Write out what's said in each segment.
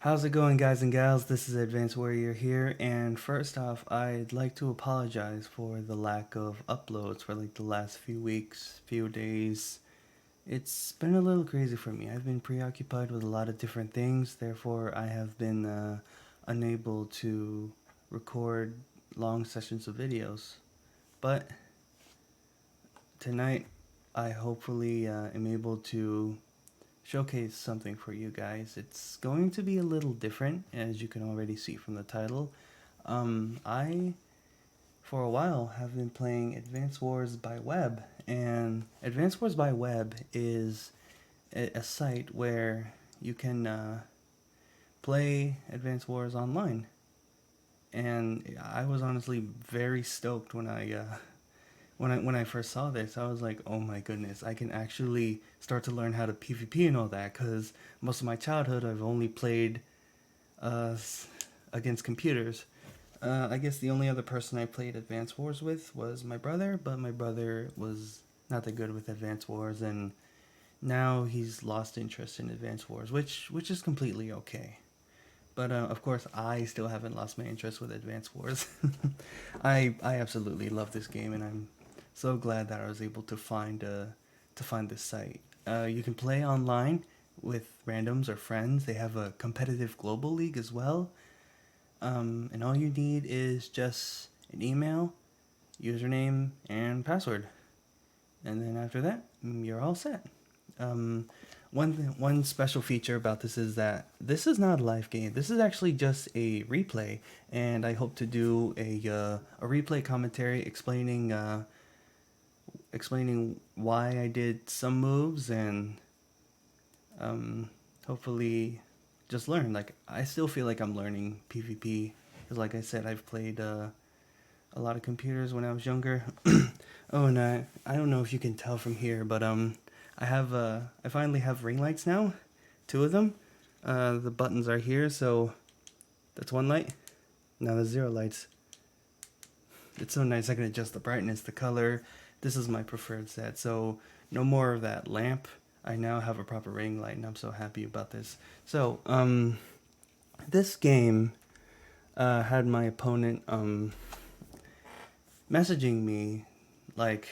How's it going, guys and gals? This is Advanced Warrior here, and first off, I'd like to apologize for the lack of uploads for like the last few weeks, few days. It's been a little crazy for me. I've been preoccupied with a lot of different things, therefore, I have been unable to record long sessions of videos. But tonight, I hopefully am able to showcase something for you guys. It's going to be a little different, as you can already see from the title. I, for a while, have been playing Advance Wars by Web, and Advance Wars by Web is a site where you can play Advance Wars online. And I was honestly very stoked when I first saw this. I was like, oh my goodness, I can actually start to learn how to PvP and all that, because most of my childhood I've only played uh, against computers. I guess the only other person I played Advance Wars with was my brother, but my brother was not that good with Advance Wars, and now he's lost interest in Advance Wars, which is completely okay. But of course, I still haven't lost my interest with Advance Wars. I absolutely love this game, and I'm so glad that I was able to find this site. You can play online with randoms or friends. They have a competitive global league as well, and all you need is just an email, username, and password, and then after that, you're all set. Um, one special feature about this is that this is not a live game. This is actually just a replay, and I hope to do a replay commentary explaining why I did some moves, and hopefully just learn. Like, I still feel like I'm learning PvP, because like I said, I've played a lot of computers when I was younger. Oh, and I don't know if you can tell from here, but I finally have ring lights now, two of them. The buttons are here, so that's one light. Now there's zero lights. It's so nice. I can adjust the brightness, the color. This is my preferred set, so no more of that lamp. I now have a proper ring light, and I'm so happy about this. So, this game had my opponent messaging me like,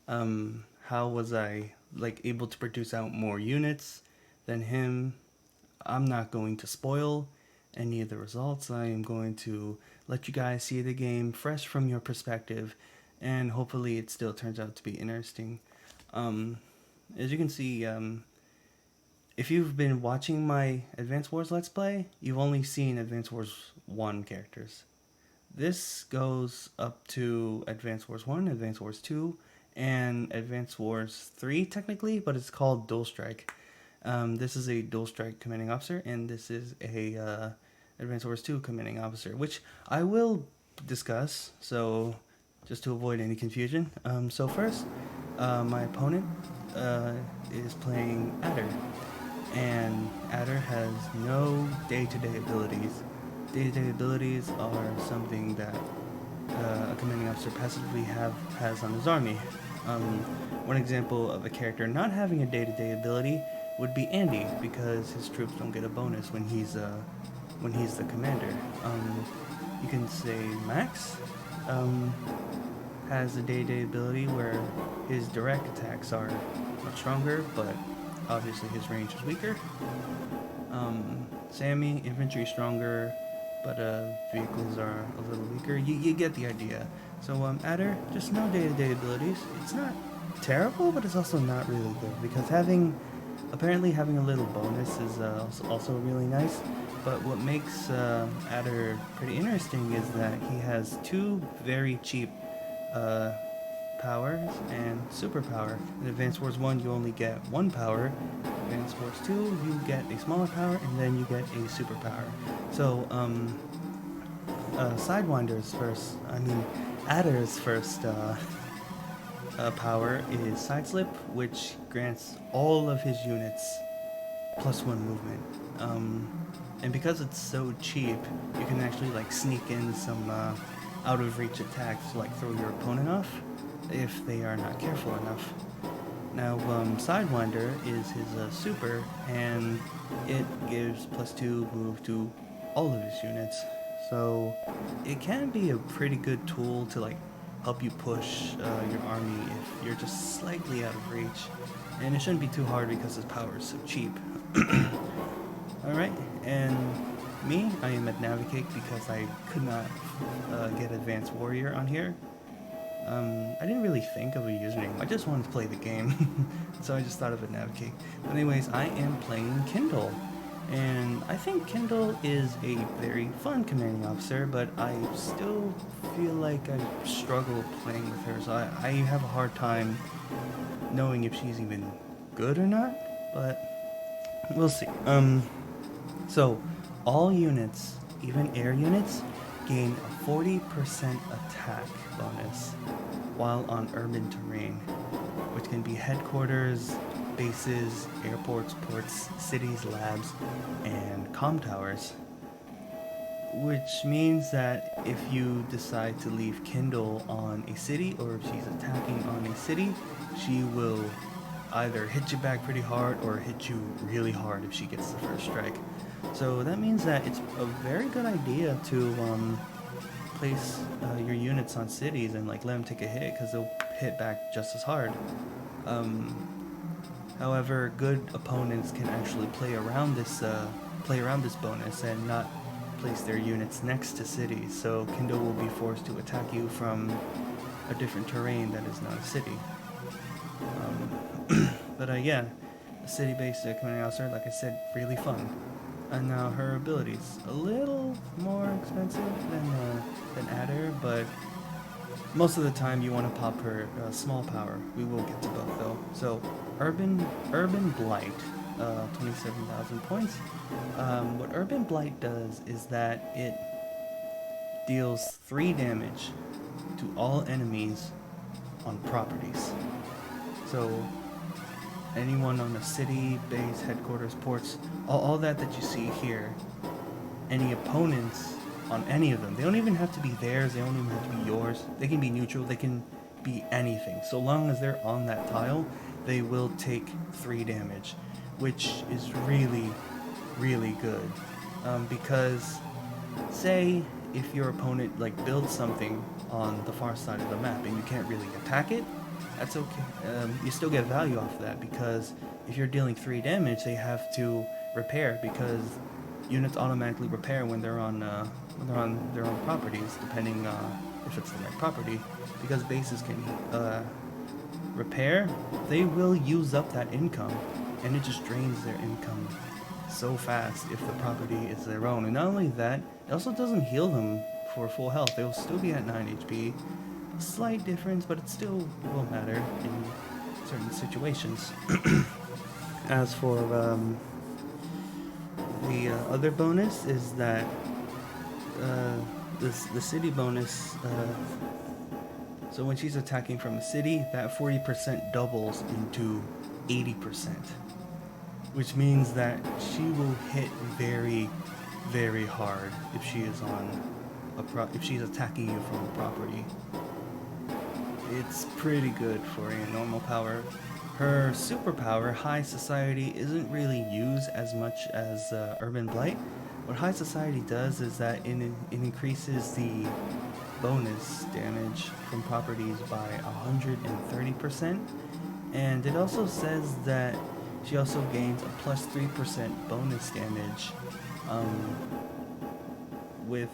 how was I like able to produce out more units than him. I'm not going to spoil any of the results. I am going to let you guys see the game fresh from your perspective, and hopefully it still turns out to be interesting. Um, as you can see, if you've been watching my Advance Wars Let's Play, you've only seen Advance Wars 1 characters. This goes up to Advance Wars 1, Advance Wars 2, and Advance Wars 3 technically, but it's called Dual Strike. This is a Dual Strike commanding officer, and this is a Advance Wars 2 commanding officer, which I will discuss, so just to avoid any confusion. So first, my opponent is playing Adder, and Adder has no day-to-day abilities. Day-to-day abilities are something that a commanding officer passively has on his army. Um, One example of a character not having a day-to-day ability would be Andy, because his troops don't get a bonus when he's the commander. You can say Max um, has a day-to-day ability where his direct attacks are much stronger, but obviously his range is weaker. Sammy, infantry stronger, but vehicles are a little weaker. You get the idea. So Adder, just no day-to-day abilities. It's not terrible, but it's also not really good, because apparently having a little bonus is also really nice. But what makes Adder pretty interesting is that he has two very cheap uh, powers and superpower. In Advance Wars 1, you only get one power. Advance Wars 2, you get a smaller power, and then you get a superpower. So, Sidewinder's first, Adder's first power is Side Slip, which grants all of his units +1 movement. And because it's so cheap, you can actually like sneak in some out of reach attacks to like throw your opponent off if they are not careful enough. Now, Sidewinder is his super, and it gives +2 move to all of his units. So it can be a pretty good tool to like help you push your army if you're just slightly out of reach. And it shouldn't be too hard because his power is so cheap. Alright, and me, I am at Navigate because I could not get Advanced Warrior on here. I didn't really think of a username, I just wanted to play the game, so I just thought of a Navigate. But anyways, I am playing Kindle, and I think Kindle is a very fun commanding officer, but I still feel like I struggle playing with her, so I have a hard time knowing if she's even good or not, but we'll see. So all units, even air units, gain a 40% attack bonus while on urban terrain, which can be headquarters, bases, airports, ports, cities, labs, and comm towers. Which means that if you decide to leave Kindle on a city, or if she's attacking on a city, she will either hit you back pretty hard or hit you really hard if she gets the first strike. So that means that it's a very good idea to place your units on cities and like let them take a hit, because they'll hit back just as hard. However, good opponents can actually play around this bonus and not place their units next to cities, so Kindle will be forced to attack you from a different terrain that is not a city. But yeah, a city-based commanding officer, like I said, really fun. And now her abilities a little more expensive than Adder, but most of the time you want to pop her small power. We will get to both though. So Urban Blight, 27,000 points. What Urban Blight does is that it deals 3 damage to all enemies on properties. So anyone on a city, base, headquarters, ports, all that you see here, any opponents on any of them, they don't even have to be theirs, they don't even have to be yours, they can be neutral, they can be anything. So long as they're on that tile, they will take 3 damage, which is really, really good. Because say if your opponent like builds something on the far side of the map and you can't really attack it, that's okay. You still get value off of that, because if you're dealing 3 damage, they have to repair, because units automatically repair when they're on their own properties, depending if it's the right property. Because bases can repair, they will use up that income, and it just drains their income so fast if the property is their own. And not only that, it also doesn't heal them for full health. They will still be at 9 HP. Slight difference, but it still will matter in certain situations. As for the other bonus is that the city bonus, so when she's attacking from a city, that 40% doubles into 80%, which means that she will hit very, very hard if she is on if she's attacking you from a property. It's pretty good for a normal power. Her superpower, High Society, isn't really used as much as Urban Blight. What High Society does is that it increases the bonus damage from properties by 130%, and it also says that she also gains a plus 3% bonus damage with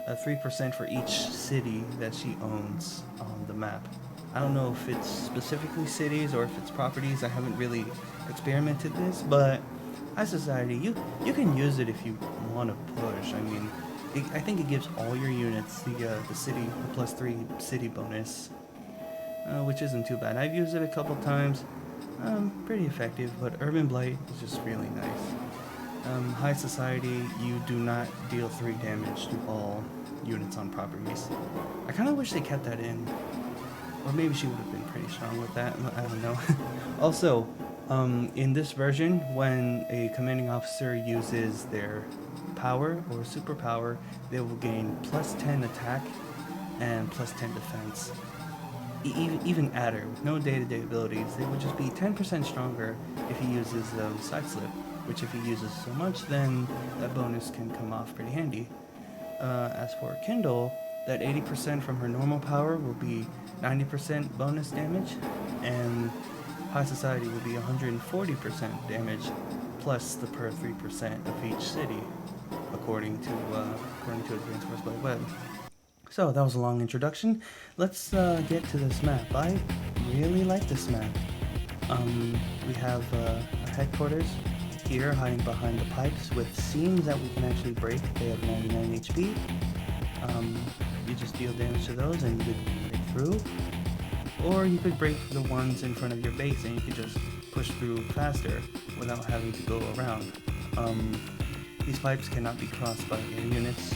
a 3% for each city that she owns on the map. I don't know if it's specifically cities or if it's properties. I haven't really experimented this, but High Society, you can use it if you want to push. I mean, I think it gives all your units the plus 3 city bonus, which isn't too bad. I've used it a couple times. Pretty effective, but Urban Blight is just really nice. High Society, you do not deal 3 damage to all units on properties. I kind of wish they kept that in, or maybe she would have been pretty strong with that. I don't know. Also, in this version, when a commanding officer uses their power or superpower, they will gain plus 10 attack and plus 10 defense. even Adder with no day-to-day abilities, they would just be 10% stronger if he uses side slip, which if he uses so much, then that bonus can come off pretty handy. As for Kindle, that 80% from her normal power will be 90% bonus damage, and High Society will be 140% damage, plus the per 3% of each city, according to Advanced Wars by Web. So that was a long introduction. Let's get to this map. I really like this map. We have our headquarters here hiding behind the pipes with seams that we can actually break. They have 99 HP. You just deal damage to those and you could break through. Or you could break the ones in front of your base and you could just push through faster without having to go around. These pipes cannot be crossed by air units,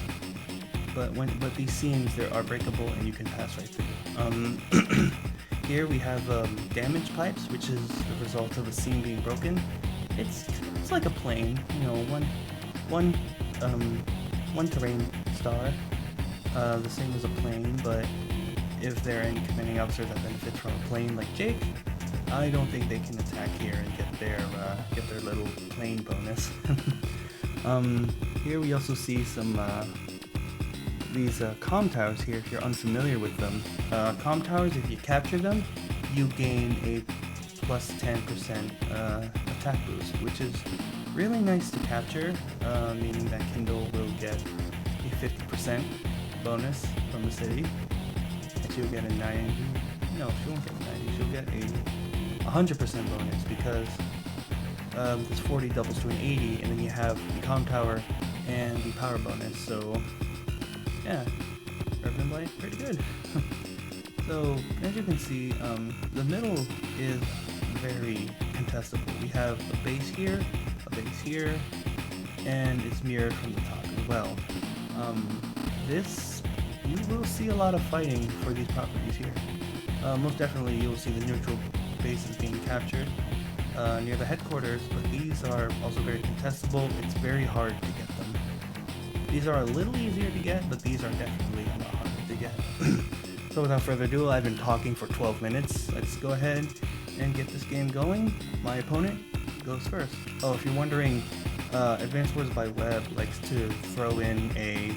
but these seams there are breakable and you can pass right through. Here we have damage pipes, which is the result of a seam being broken. It's like a plane, you know, one terrain star, the same as a plane. But if there are any commanding officers that benefit from a plane like Jake, I don't think they can attack here and get their little plane bonus. Here we also see some these comm towers here. If you're unfamiliar with them, comm towers, if you capture them, you gain a plus 10% attack boost, which is really nice to capture, meaning that Kindle will get a 50% bonus from the city. And she'll get a 90. No, she won't get a 90. She'll get a 100% bonus because this 40 doubles to an 80, and then you have the comm tower and the power bonus. So yeah, Urban Blight, pretty good. So as you can see, the middle is very contestable. We have a base here, and it's mirrored from the top as well. You will see a lot of fighting for these properties here. Most definitely you'll see the neutral bases being captured near the headquarters, but these are also very contestable. It's very hard to get them. These are a little easier to get, but these are definitely a lot harder to get. So without further ado, I've been talking for 12 minutes. Let's go ahead and get this game going. My opponent goes first. Oh, if you're wondering, Advanced Wars by Web likes to throw in an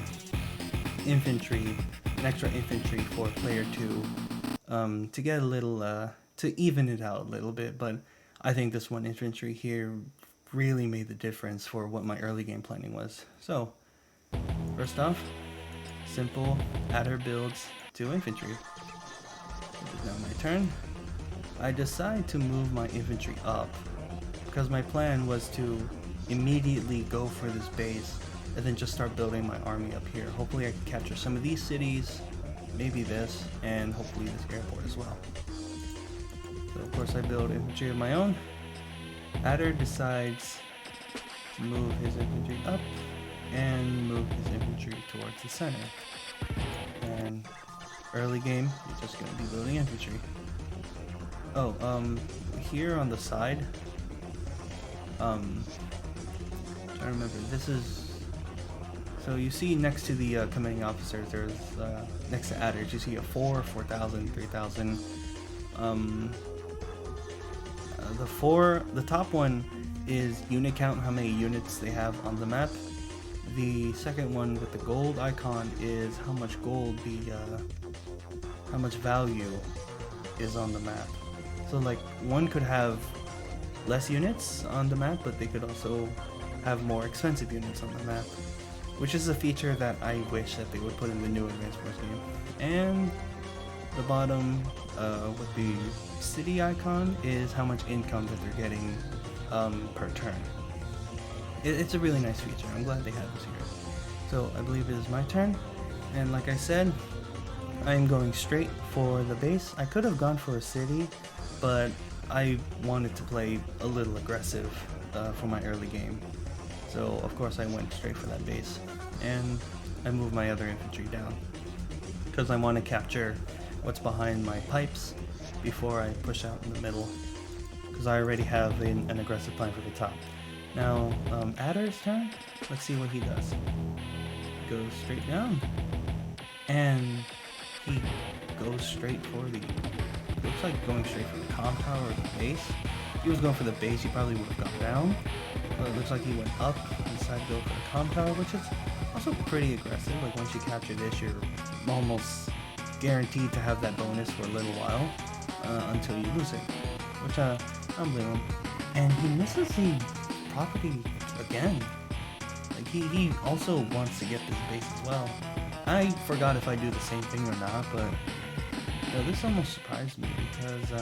extra infantry for player 2 to get a little, to even it out a little bit, but I think this one infantry here really made the difference for what my early game planning was. So, first off, simple adder builds 2 infantry. It is now my turn. I decide to move my infantry up because my plan was to immediately go for this base and then just start building my army up here. Hopefully I can capture some of these cities, maybe this, and hopefully this airport as well. So of course I build infantry of my own. Adder decides to move his infantry up and move his infantry towards the center. And early game, you're just going to be building infantry. Oh, here on the side, trying to remember, this is, so you see next to the commanding officers, there's, next to adders, you see a 4, 4,000, 3,000. The top one is unit count, how many units they have on the map. The second one with the gold icon is how much gold how much value is on the map. So like one could have less units on the map, but they could also have more expensive units on the map, which is a feature that I wish that they would put in the new Advanced Wars game. And the bottom with the city icon is how much income that they're getting per turn. It's a really nice feature. I'm glad they have this here. So I believe it is my turn, and like I said, I'm going straight for the base. I could have gone for a city, but I wanted to play a little aggressive for my early game. So of course I went straight for that base, and I moved my other infantry down because I want to capture what's behind my pipes before I push out in the middle, because I already have an aggressive plan for the top. Now, Adder's turn. Let's see what he does. Goes straight down, and he goes straight for the, looks like going straight for the comm tower or the base. If he was going for the base, he probably would have gone down. But it looks like he went up and decided to go for the comm tower, which is also pretty aggressive. Like once you capture this, you're almost guaranteed to have that bonus for a little while until you lose it, which I don't blame him. And he misses the property again. Like he also wants to get this base as well. I forgot if I do the same thing or not, but this almost surprised me because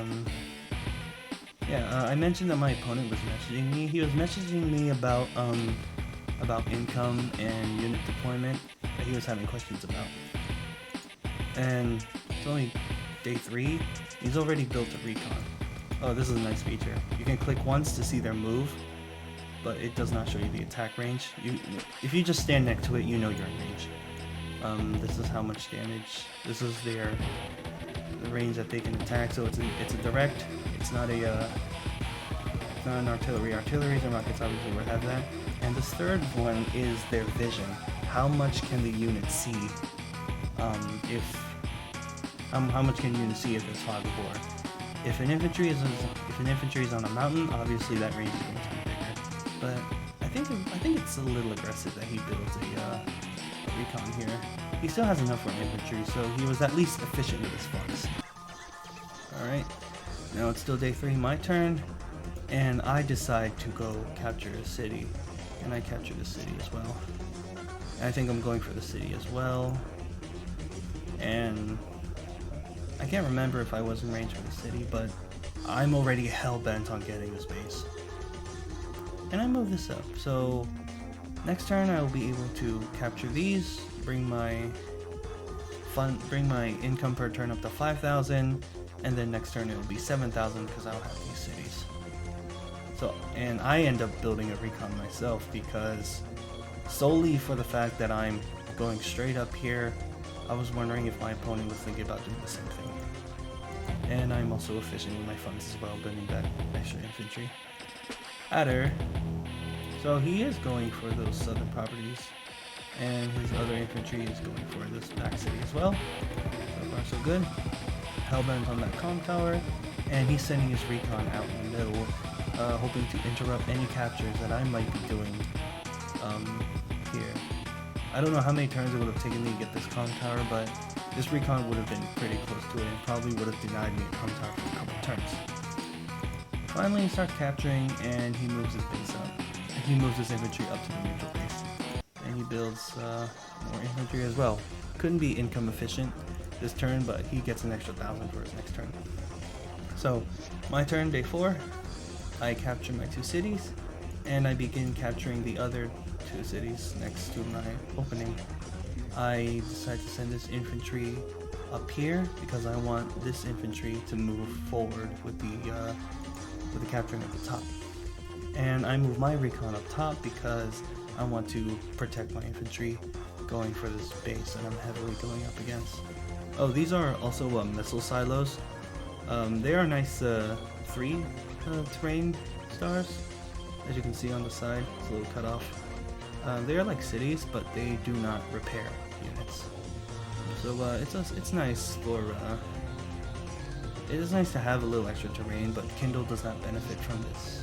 I mentioned that my opponent was messaging me. He was messaging me about income and unit deployment that he was having questions about. And it's only day 3. He's already built a recon. Oh, this is a nice feature. You can click once to see their move, but it does not show you the attack range. If you just stand next to it, you know you're in range. This is how much damage. This is the range that they can attack. So it's a direct. It's not an artillery. Artilleries and rockets obviously would have that. And this third one is their vision. How much can the unit see? How much can unit see if it's fog of war? If an infantry is on a mountain, obviously that range is going to be bigger. But I think it's a little aggressive that he builds a recon here. He still has enough for an infantry, so he was at least efficient with his funds. Alright, now it's still day 3, my turn, and I decide to go capture a city. And I capture the city as well. And I think I'm going for the city as well. And I can't remember if I was in range for the city, but I'm already hell-bent on getting this base. And I move this up, so next turn I will be able to capture these, bring my income per turn up to 5,000, and then next turn it will be 7,000 because I'll have these cities. So, and I end up building a recon myself because solely for the fact that I'm going straight up here, I was wondering if my opponent was thinking about doing the same thing. And I'm also efficient with my funds as well, building that extra infantry. Adder. So he is going for those southern properties, and his other infantry is going for this back city as well. So far so good. Hellbent on that comm tower, and he's sending his recon out in the middle, hoping to interrupt any captures that I might be doing here. I don't know how many turns it would have taken me to get this comm tower, but this recon would have been pretty close to it and probably would have denied me a comm tower for a couple turns. Finally, he starts capturing, and he moves his base up. And he moves his infantry up to the neutral base. And he builds more infantry as well. Couldn't be income efficient this turn, but he gets an extra 1,000 for his next turn. So, my turn, day 4. I capture my 2 cities, and I begin capturing the other 2 cities next to my opening. I decide to send this infantry up here because I want this infantry to move forward with the capturing at the top. And I move my recon up top because I want to protect my infantry going for this base that I'm heavily going up against. Oh, these are also missile silos. They are nice 3 terrain stars, as you can see on the side. It's a little cut off. They are like cities, but they do not repair units. So it's nice for it is nice to have a little extra terrain, but Kindle does not benefit from this.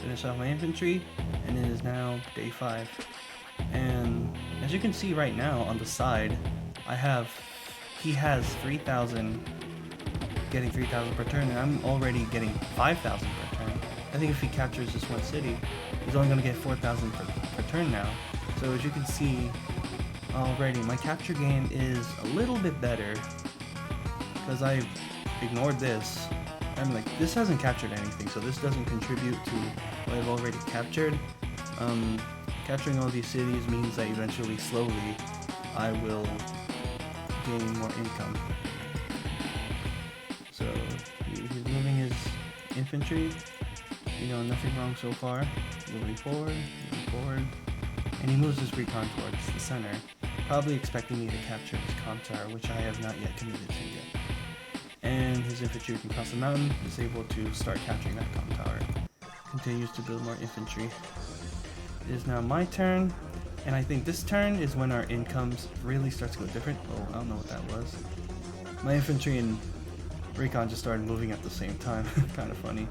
Finish off my infantry, and it is now day 5. And as you can see right now on the side, he has 3,000, getting 3,000 per turn, and I'm already getting 5,000 per turn. I think if he captures this one city, he's only going to get 4,000 per turn now. So as you can see already, my capture game is a little bit better because I ignored this. I'm like, this hasn't captured anything, so this doesn't contribute to what I've already captured. Capturing all these cities means that eventually, slowly, I will gain more income. So he's moving his infantry. You know, nothing wrong so far. Moving forward, and he moves his recon towards the center, probably expecting me to capture his comm tower, which I have not yet committed to yet. And his infantry can cross the mountain, is able to start capturing that comm tower. Continues to build more infantry. It is now my turn. And I think this turn is when our incomes really starts to go different. Oh, I don't know what that was. My infantry and recon just started moving at the same time. Kind of funny.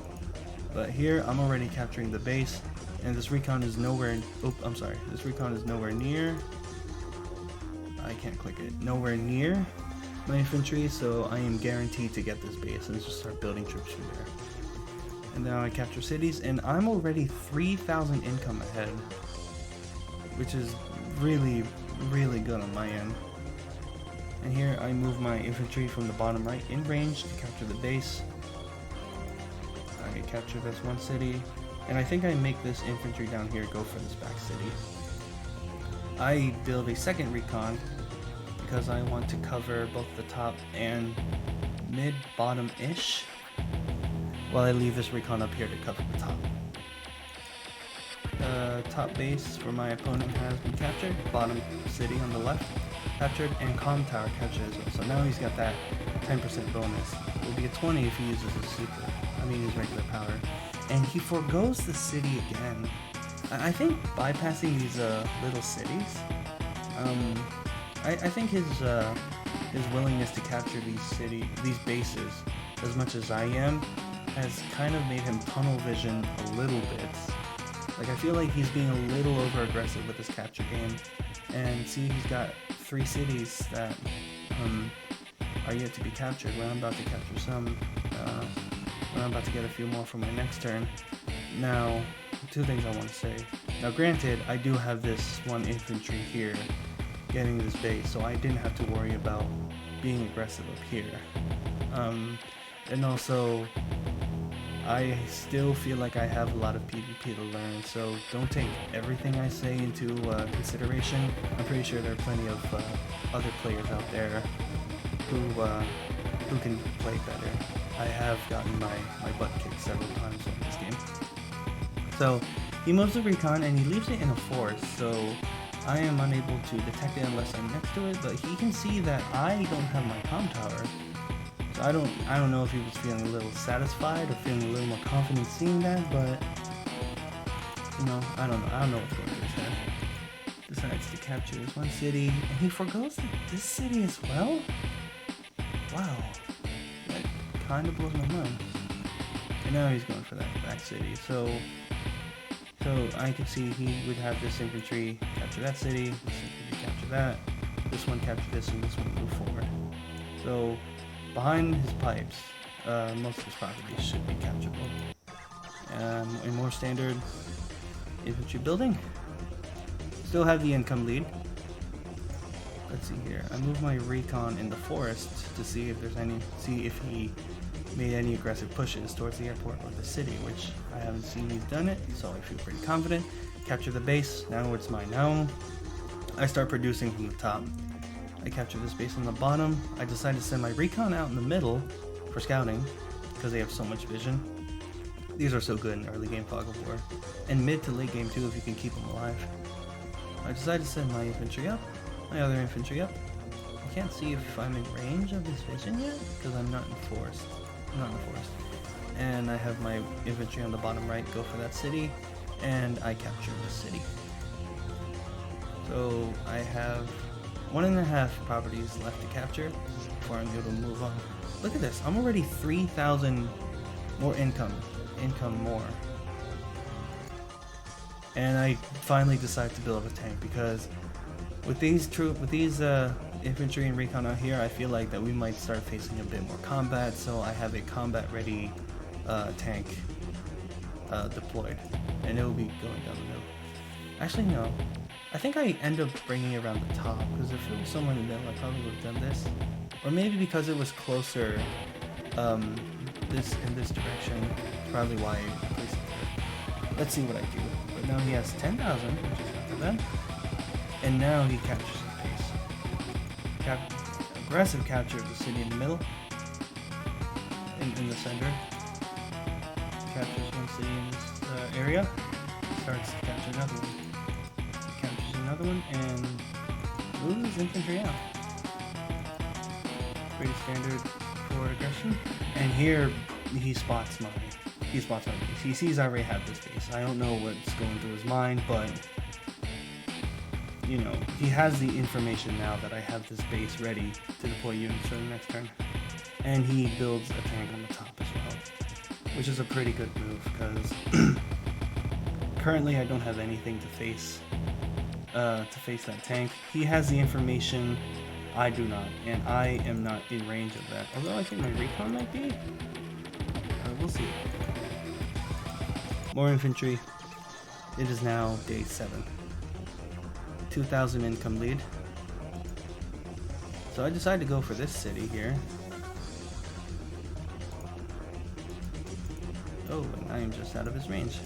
But here, I'm already capturing the base. And this recon is nowhere... Oh, I'm sorry. This recon is nowhere near... I can't click it. Nowhere near my infantry, so I am guaranteed to get this base and just start building troops from there. And now I capture cities, and I'm already 3,000 income ahead, which is really, really good on my end. And here I move my infantry from the bottom right in range to capture the base. I capture this one city, and I think I make this infantry down here go for this back city. I build a second recon because I want to cover both the top and mid-bottom-ish, while I leave this recon up here to cover the top. Top base for my opponent has been captured, bottom city on the left captured, and comm tower captured as well. So now he's got that 10% bonus. It will be a 20 if he uses his super, his regular power. And he forgoes the city again. I think bypassing these little cities, I think his willingness to capture these bases as much as I am has kind of made him tunnel vision a little bit. Like, I feel like he's being a little over aggressive with his capture game. And see, he's got 3 cities that are yet to be captured. When I'm about to capture some, when I'm about to get a few more for my next turn. Now, 2 things I want to say. Now, granted, I do have this one infantry here getting this base, so I didn't have to worry about being aggressive up here. And also, I still feel like I have a lot of PvP to learn, so don't take everything I say into consideration. I'm pretty sure there are plenty of other players out there who can play better. I have gotten my butt kicked several times in this game. So he moves the recon and he leaves it in a forest, so I am unable to detect it unless I'm next to it, but he can see that I don't have my comm tower. So I don't know if he was feeling a little satisfied or feeling a little more confident seeing that, but you know, I don't know what's going on with his head. Decides to capture this one city, and he forgoes this city as well? Wow. That kind of blows my mind. And now he's going for that back city, so I could see he would have this infantry capture that city, this infantry capture that, this one capture this, and this one move forward. So behind his pipes, most of his properties should be capturable. In more standard infantry building, still have the income lead. Let's see here. I move my recon in the forest to see if he made any aggressive pushes towards the airport or the city, which I haven't seen he's done it, so I feel pretty confident. Capture the base. Now it's mine. Now I start producing from the top. I capture this base on the bottom. I decide to send my recon out in the middle for scouting because they have so much vision. These are so good in early game Fog of War, and mid to late game too if you can keep them alive. I decide to send my infantry up, my other infantry up. I can't see if I'm in range of his vision yet because I'm not in the forest. And I have my infantry on the bottom right go for that city, and I capture the city. So I have 1.5 properties left to capture before I'm able to move on. Look at this, I'm already 3,000 more income more. And I finally decide to build a tank because with these infantry and recon out here, I feel like that we might start facing a bit more combat, so I have a combat ready tank deployed, and it will be going down the middle. Actually no, I think I end up bringing it around the top, because if it was somewhere in the middle I probably would have done this, or maybe because it was closer in this direction, probably why I placed it there. Let's see what I do. But now he has 10,000, which is not too bad, and now he captures his base. Aggressive capture of the city in the middle, in the center. Captures one city in this area, starts to capture another one. Captures another one and moves his infantry out. Pretty standard for aggression. And here he spots my base. He sees I already have this base. I don't know what's going through his mind, but you know, he has the information now that I have this base ready to deploy units for the next turn. And he builds a tank on the top as well, which is a pretty good move because currently I don't have anything to face that tank. He has the information, I do not, and I am not in range of that. Although I think my recon might be. We'll see. More infantry. It is now day 7. 2,000 income lead. So I decided to go for this city here. Oh, and I am just out of his range.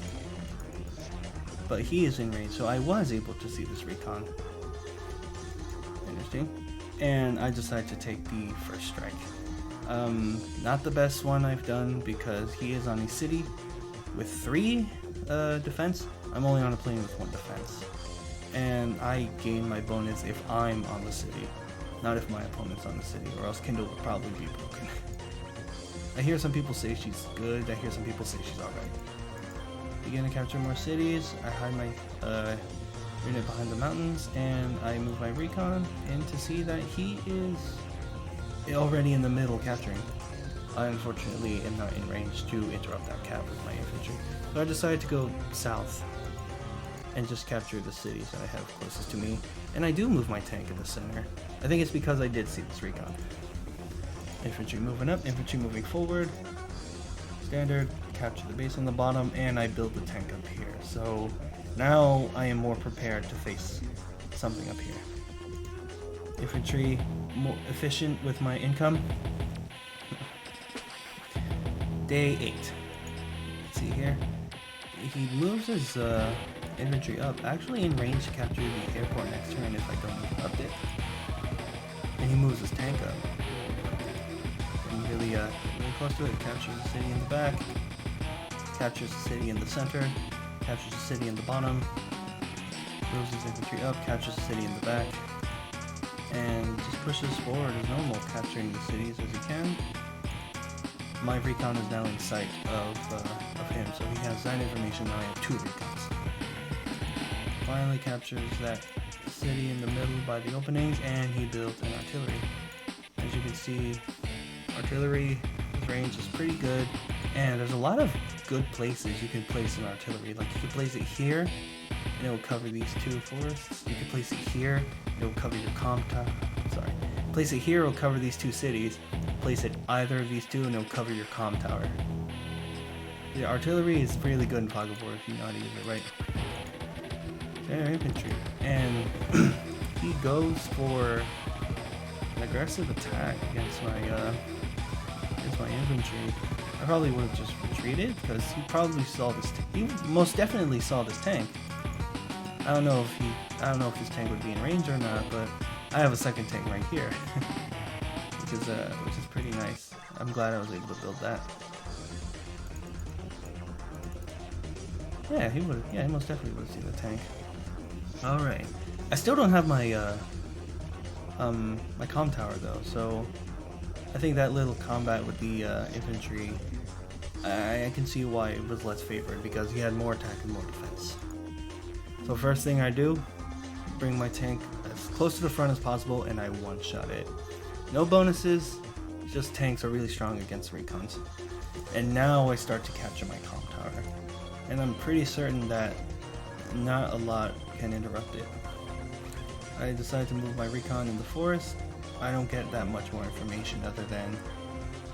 But he is in range, so I was able to see this recon. Interesting. And I decided to take the first strike. Not the best one I've done because he is on a city with 3 defense. I'm only on a plane with 1 defense. And I gain my bonus if I'm on the city, not if my opponent's on the city, or else Kindle would probably be broken. I hear some people say she's good, I hear some people say she's alright. Begin to capture more cities, I hide my unit behind the mountains, and I move my recon in to see that he is already in the middle capturing. I unfortunately am not in range to interrupt that cap with my infantry, so I decided to go south and just capture the cities that I have closest to me. And I do move my tank in the center. I think it's because I did see this recon. Infantry moving up, infantry moving forward. Standard, capture the base on the bottom, and I build the tank up here. So now I am more prepared to face something up here. Infantry more efficient with my income. Day 8. Let's see here. He moves his infantry up, actually in range to capture the airport next turn if I don't interrupt it. And he moves his tank up. And really close to it, captures the city in the back, captures the city in the center, captures the city in the bottom, moves his infantry up, captures the city in the back, and just pushes forward as normal, capturing the cities as he can. My recon is now in sight of him, so he has that information. Now I have 2 recons. Finally captures that city in the middle by the openings, and he built an artillery. As you can see, artillery range is pretty good, and there's a lot of good places you can place an artillery. Like you can place it here, and it will cover these 2 forests. You can place it here, it will cover your sorry. Place it here, it will cover these 2 cities. Place it either of these 2, and it will cover your comm tower. The artillery is really good in Fog of War if you know how to use it right. Standard infantry, and he goes for an aggressive attack against my infantry. I probably would have just retreated because he probably saw this. He most definitely saw this tank. I don't know if this tank would be in range or not, but I have a second tank right here, which is pretty nice. I'm glad I was able to build that. Yeah, he would. Yeah, he most definitely would have seen the tank. All right. I still don't have my my comm tower though, so I think that little combat with the infantry, I can see why it was less favored because he had more attack and more defense. So first thing I do, bring my tank as close to the front as possible, and I one-shot it. No bonuses, just tanks are really strong against recons. And now I start to capture my comm tower, and I'm pretty certain that not a lot can interrupt it. I decide to move my recon in the forest. I don't get that much more information other than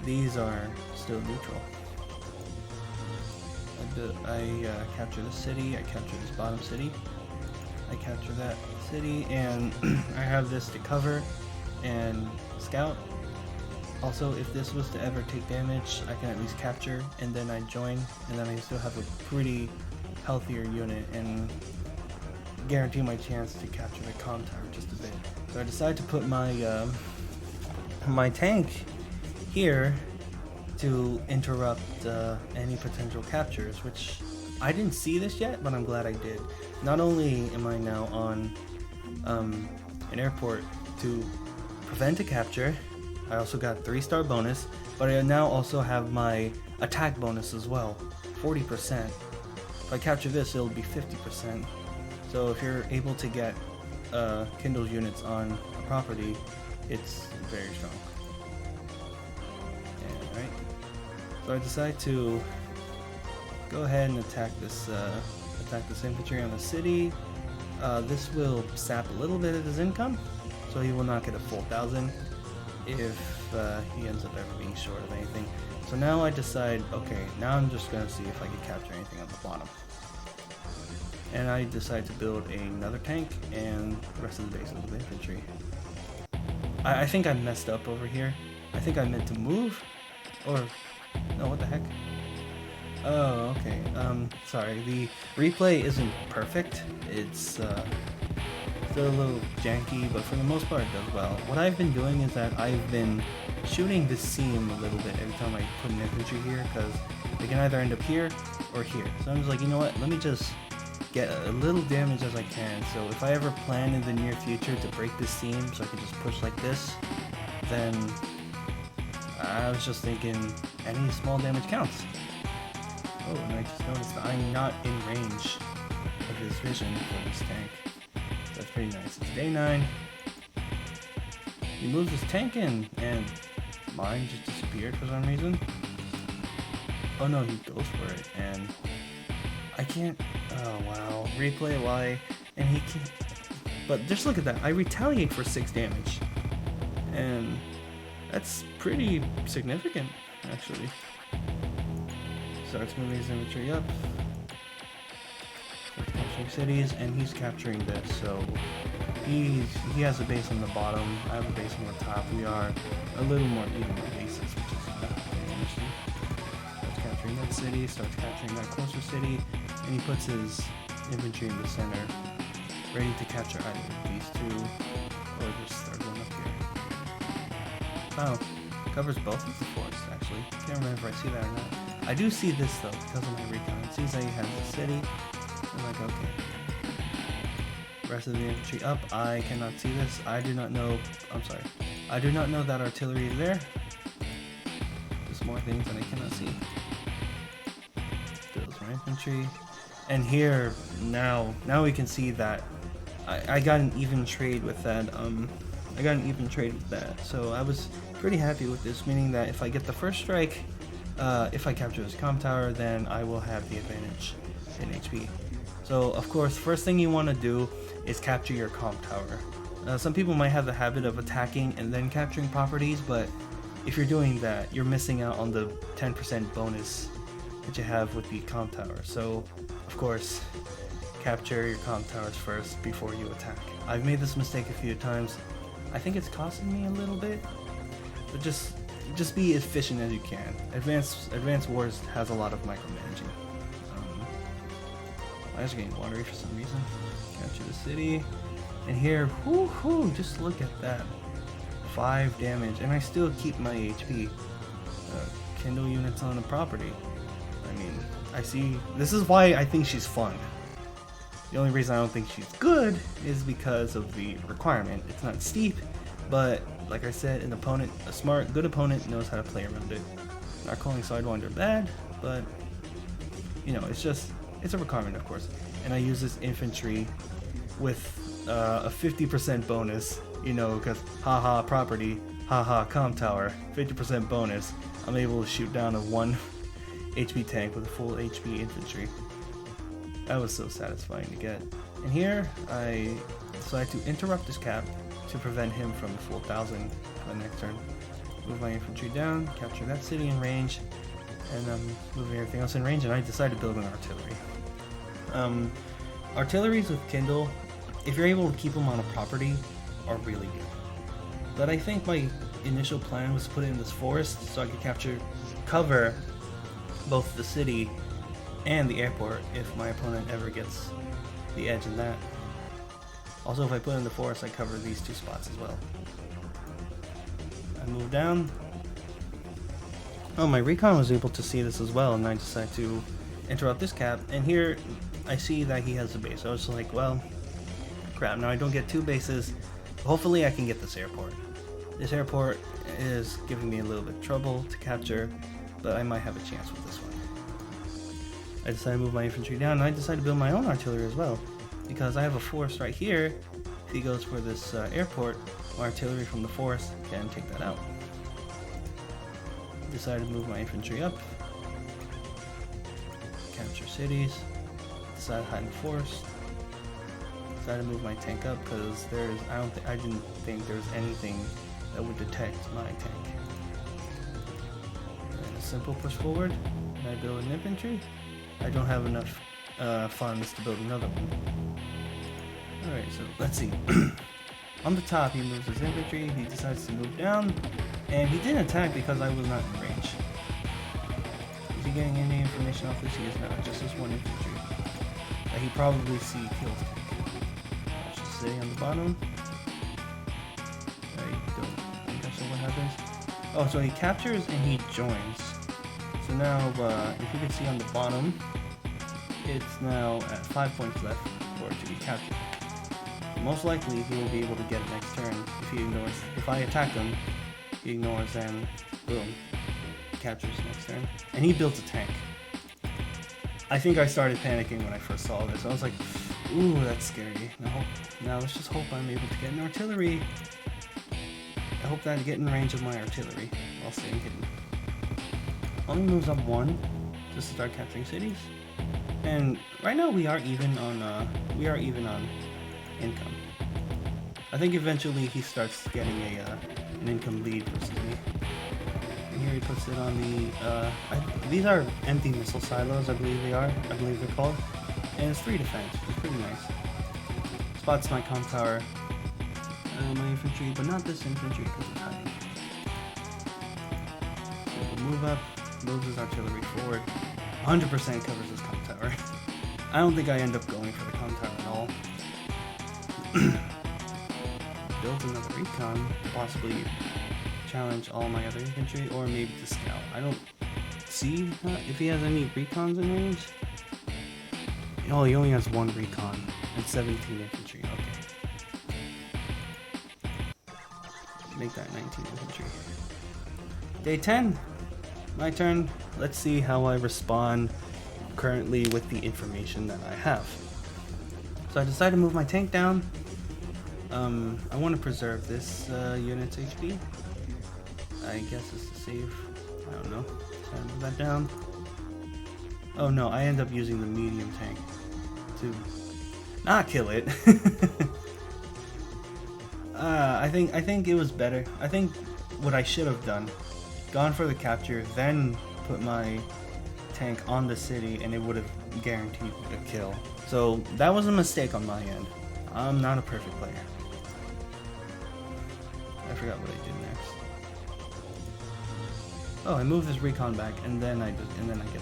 these are still neutral. I capture the city, I capture this bottom city, I capture that city, and I have this to cover and scout. Also, if this was to ever take damage, I can at least capture, and then I join, and then I still have a pretty healthier unit, and guarantee my chance to capture the comm tower just a bit. So I decided to put my my tank here to interrupt any potential captures, which I didn't see this yet, but I'm glad I did. Not only am I now on an airport to prevent a capture, I also got 3-star bonus, but I now also have my attack bonus as well, 40%. If I capture this, it'll be 50%. So if you're able to get Kindle units on a property, it's very strong. And, right, so I decide to go ahead and attack this infantry on the city. This will sap a little bit of his income, so he will not get a full 1,000 if he ends up ever being short of anything. So now I decide, okay, now I'm just going to see if I can capture anything on the bottom. And I decide to build another tank, and the rest of the base with infantry. I think I messed up over here. I think I meant to move, or no, what the heck? Oh, okay. Sorry. The replay isn't perfect. It's still a little janky, but for the most part, it does well. What I've been doing is that I've been shooting the seam a little bit every time I put an infantry here, because they can either end up here or here. So I'm just like, you know what? Let me just get a little damage as I can. So if I ever plan in the near future to break this seam, so I can just push like this, then I was just thinking any small damage counts. Oh, and I just noticed that I'm not in range of his vision for this tank. That's pretty nice. It's day 9. He moves his tank in, and mine just disappeared for some reason. Oh no, he goes for it, and I can't. Oh wow, replay why, and he can't. But just look at that. I retaliate for 6 damage, and that's pretty significant, actually. Starts moving his infantry up. Starts capturing cities, and he's capturing this. So he has a base on the bottom. I have a base on the top. We are a little more even on bases, which is very interesting. Starts capturing that city. Starts capturing that closer city, and he puts his infantry in the center, ready to capture either these two or this third one up here. Wow, covers both of the forts actually. Can't remember if I see that or not. I do see this though, because of my recon. It seems like he has the city. I'm like, okay. Rest of the infantry up. I cannot see this. I do not know. I'm sorry. I do not know that artillery is there. There's more things that I cannot see. Those are infantry. And here, now we can see that I got an even trade with that. I got an even trade with that. So I was pretty happy with this, meaning that if I get the first strike, if I capture this comm tower, then I will have the advantage in HP. So of course, first thing you want to do is capture your comm tower. Some people might have the habit of attacking and then capturing properties, but if you're doing that, you're missing out on the 10% bonus that you have with the comm tower. So of course, capture your comm towers first before you attack. I've made this mistake a few times. I think it's costing me a little bit, but just be efficient as you can. Advanced Wars has a lot of micromanaging. I was getting watery for some reason. Capture the city, and here, whoo, just look at that, 5 damage, and I still keep my HP. Kindle units on the property. I mean, I see. This is why I think she's fun. The only reason I don't think she's good is because of the requirement. It's not steep, but like I said, a smart, good opponent knows how to play around it. Not calling Sidewinder bad, but you know, it's a requirement, of course. And I use this infantry with a 50% bonus, you know, because haha property, haha comm tower, 50% bonus. I'm able to shoot down a 1 HP tank with a full HP infantry. That was so satisfying to get. And here, I decide to interrupt this cap to prevent him from the full 1,000 for the next turn. Move my infantry down, capture that city in range, and I'm moving everything else in range, and I decide to build an artillery. Artilleries with Kindle, if you're able to keep them on a property, are really good. But I think my initial plan was to put it in this forest so I could cover both the city and the airport if my opponent ever gets the edge in that. Also, if I put it in the forest, I cover these 2 spots as well. I move down. Oh, my recon was able to see this as well, and I decide to interrupt this cap, and here I see that he has a base. I was just like, well, crap, now I don't get 2 bases. Hopefully I can get this airport. This airport is giving me a little bit of trouble to capture, but I might have a chance with this one. I decided to move my infantry down, and I decided to build my own artillery as well, because I have a forest right here, if he goes for this airport, my artillery from the forest can take that out. Decided to move my infantry up. Capture cities. Decided to hide in the forest. Decided to move my tank up because I didn't think there's anything that would detect my tank. And a simple push forward. And I build an infantry. I don't have enough funds to build another one. Alright, so let's see. On the top, he moves his infantry. He decides to move down. And he didn't attack because I was not in range. Is he getting any information off this? He is not. Just this one infantry. He probably kills tank. I should say on the bottom. I don't think that's what happens. Oh, so he captures and he joins. So now, if you can see on the bottom, it's now at 5 points left for it to be captured. So most likely he will be able to get it next turn if he ignores. If I attack him, he ignores and boom, captures next turn. And he builds a tank. I think I started panicking when I first saw this. I was like, ooh, that's scary. Now let's just hope I'm able to get an artillery. I hope that I get in range of my artillery while staying hidden. Only moves up 1 just to start capturing cities. And right now we are even on income. I think eventually he starts getting an income lead versus me. And here he puts it on the these are empty missile silos, I believe they're called. And it's 3 defense. It's pretty nice. Spots my comm tower, my infantry, but not this infantry because it's hiding. So we'll move up, moves his artillery forward. 100% covers his comm tower. I don't think I end up going for the comm tower at all. Build another recon, possibly challenge all my other infantry, or maybe to scout. I don't see if he has any recons in range. Oh, he only has 1 recon and 17 infantry. Okay. Make that 19 infantry. Day 10. My turn. Let's see how I respond currently with the information that I have. So I decided to move my tank down. I want to preserve this unit's HP. I guess it's to save. I don't know. So I move that down. Oh no, I end up using the medium tank to not kill it. I think it was better. I think what I should have done, gone for the capture, then put my tank on the city, and it would have guaranteed a kill. So that was a mistake on my end. I'm not a perfect player. I forgot what I did next. Oh, I moved this recon back, and then I get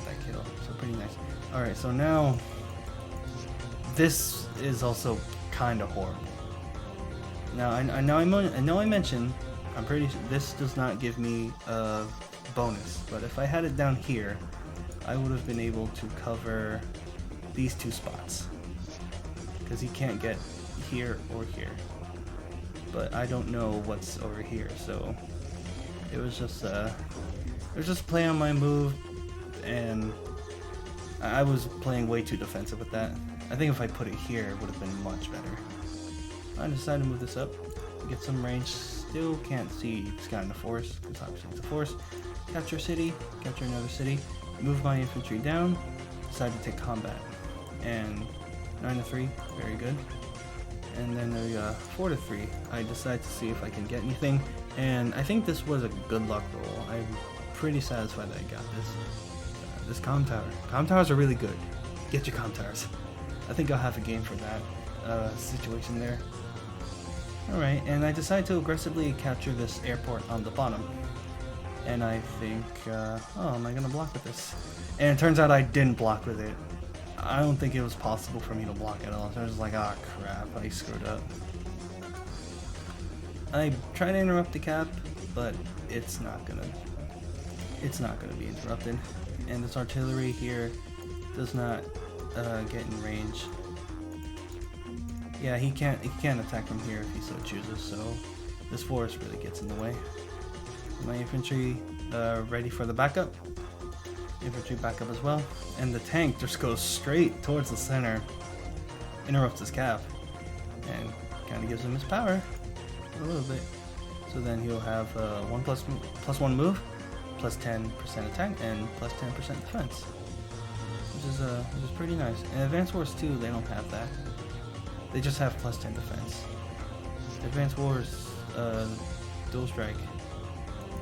that kill. So pretty nice. All right, so now this is also kind of horrible. Now I know I mentioned I'm pretty sure this does not give me a bonus, but if I had it down here, I would have been able to cover these 2 spots because he can't get here or here. But I don't know what's over here, so it was just play on my move, and I was playing way too defensive with that. I think if I put it here, it would have been much better. I decided to move this up, get some range. Still can't see Sky in the forest, because obviously it's a forest. Capture city, capture another city, move my infantry down, decide to take combat. And 9-3, very good. And then 4-3, I decide to see if I can get anything. And I think this was a good luck roll. I'm pretty satisfied that I got this comm tower. Comm towers are really good. Get your comm towers. I think I'll have a game for that situation there. Alright, and I decide to aggressively capture this airport on the bottom. And I think, oh, am I gonna block with this? And it turns out I didn't block with it. I don't think it was possible for me to block at all. So I was just like, ah, crap, I screwed up. I try to interrupt the cap, but it's not gonna be interrupted. And this artillery here does not get in range. Yeah, he can't attack from here if he so chooses, so this forest really gets in the way. My infantry ready for the backup. Infantry backup as well. And the tank just goes straight towards the center. Interrupts his cap. And kind of gives him his power a little bit. So then he'll have 1 plus 1 move, plus 10% attack, and plus 10% defense, which is pretty nice. In Advanced Wars 2, they don't have that. They just have plus 10 defense. Advanced Wars Dual Strike,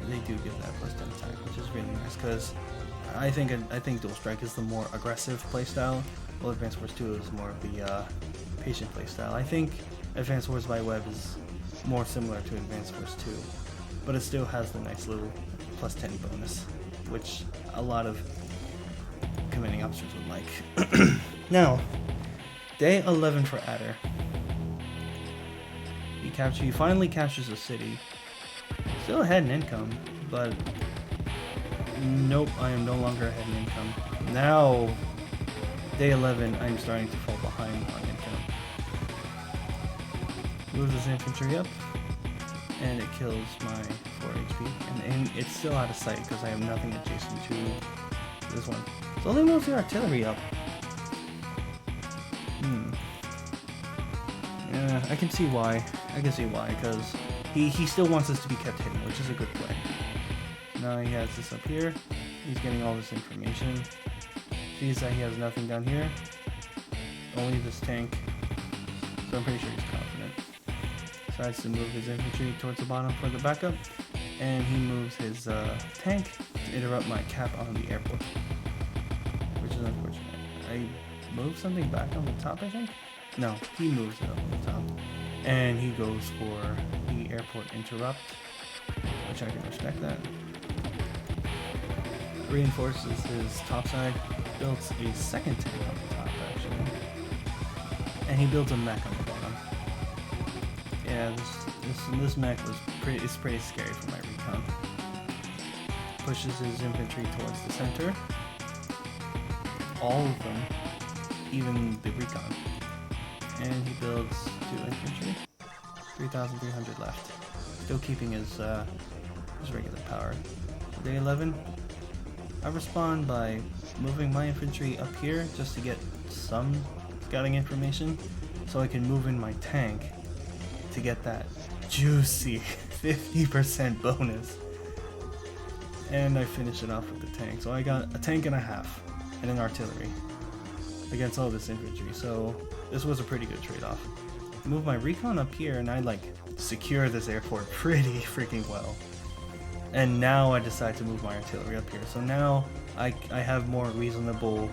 they do give that plus 10 attack, which is really nice because I think Dual Strike is the more aggressive playstyle, while Advanced Wars 2 is more of the patient playstyle. I think Advanced Wars by Web is more similar to Advanced Wars 2, but it still has the nice little plus 10 bonus, which a lot of commanding officers would like. Now, day 11 for Adder. He finally captures a city. Still ahead in income, but nope, I am no longer ahead in income. Now, day 11, I'm starting to fall behind on income. Moves his infantry up, and it kills my 4 HP. And it's still out of sight because I have nothing adjacent to this one. So only moves the artillery up. Yeah, I can see why. Because he still wants us to be kept hidden, which is a good play. Now he has this up here. He's getting all this information. Sees that he has nothing down here. Only this tank. So I'm pretty sure he's confident. Decides to move his infantry towards the bottom for the backup. And he moves his tank to interrupt my cap on the airport. Which is unfortunate. I moved something back on the top, I think? No, he moves it up on the top. And he goes for the airport interrupt, which I can respect that. Reinforces his top side, builds a second tank on the top actually, and he builds a mech on the bottom. Yeah, this mech is pretty scary for my recon. Pushes his infantry towards the center, all of them, even the recon, and he builds 2 infantry, 3,300 left, still keeping his regular power. Day 11. I respond by moving my infantry up here just to get some scouting information so I can move in my tank to get that juicy 50% bonus. And I finish it off with the tank. So I got a tank and a half and an artillery against all this infantry. So this was a pretty good trade-off. Move my recon up here and I secure this airport pretty freaking well. And now I decide to move my artillery up here. So now I have more reasonable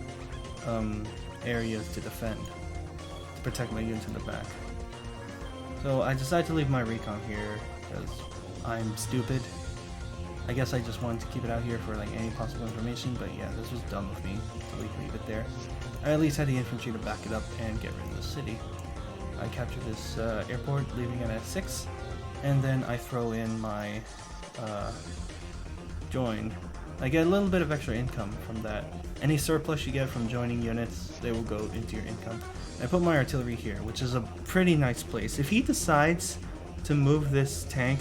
areas to defend, to protect my units in the back. So I decide to leave my recon here because I'm stupid. I guess I just wanted to keep it out here for any possible information, but yeah, this was dumb of me to leave it there. I at least had the infantry to back it up and get rid of the city. I capture this airport, leaving it at 6, and then I throw in my join. I get a little bit of extra income from that. Any surplus you get from joining units, they will go into your income. I put my artillery here, which is a pretty nice place. If he decides to move this tank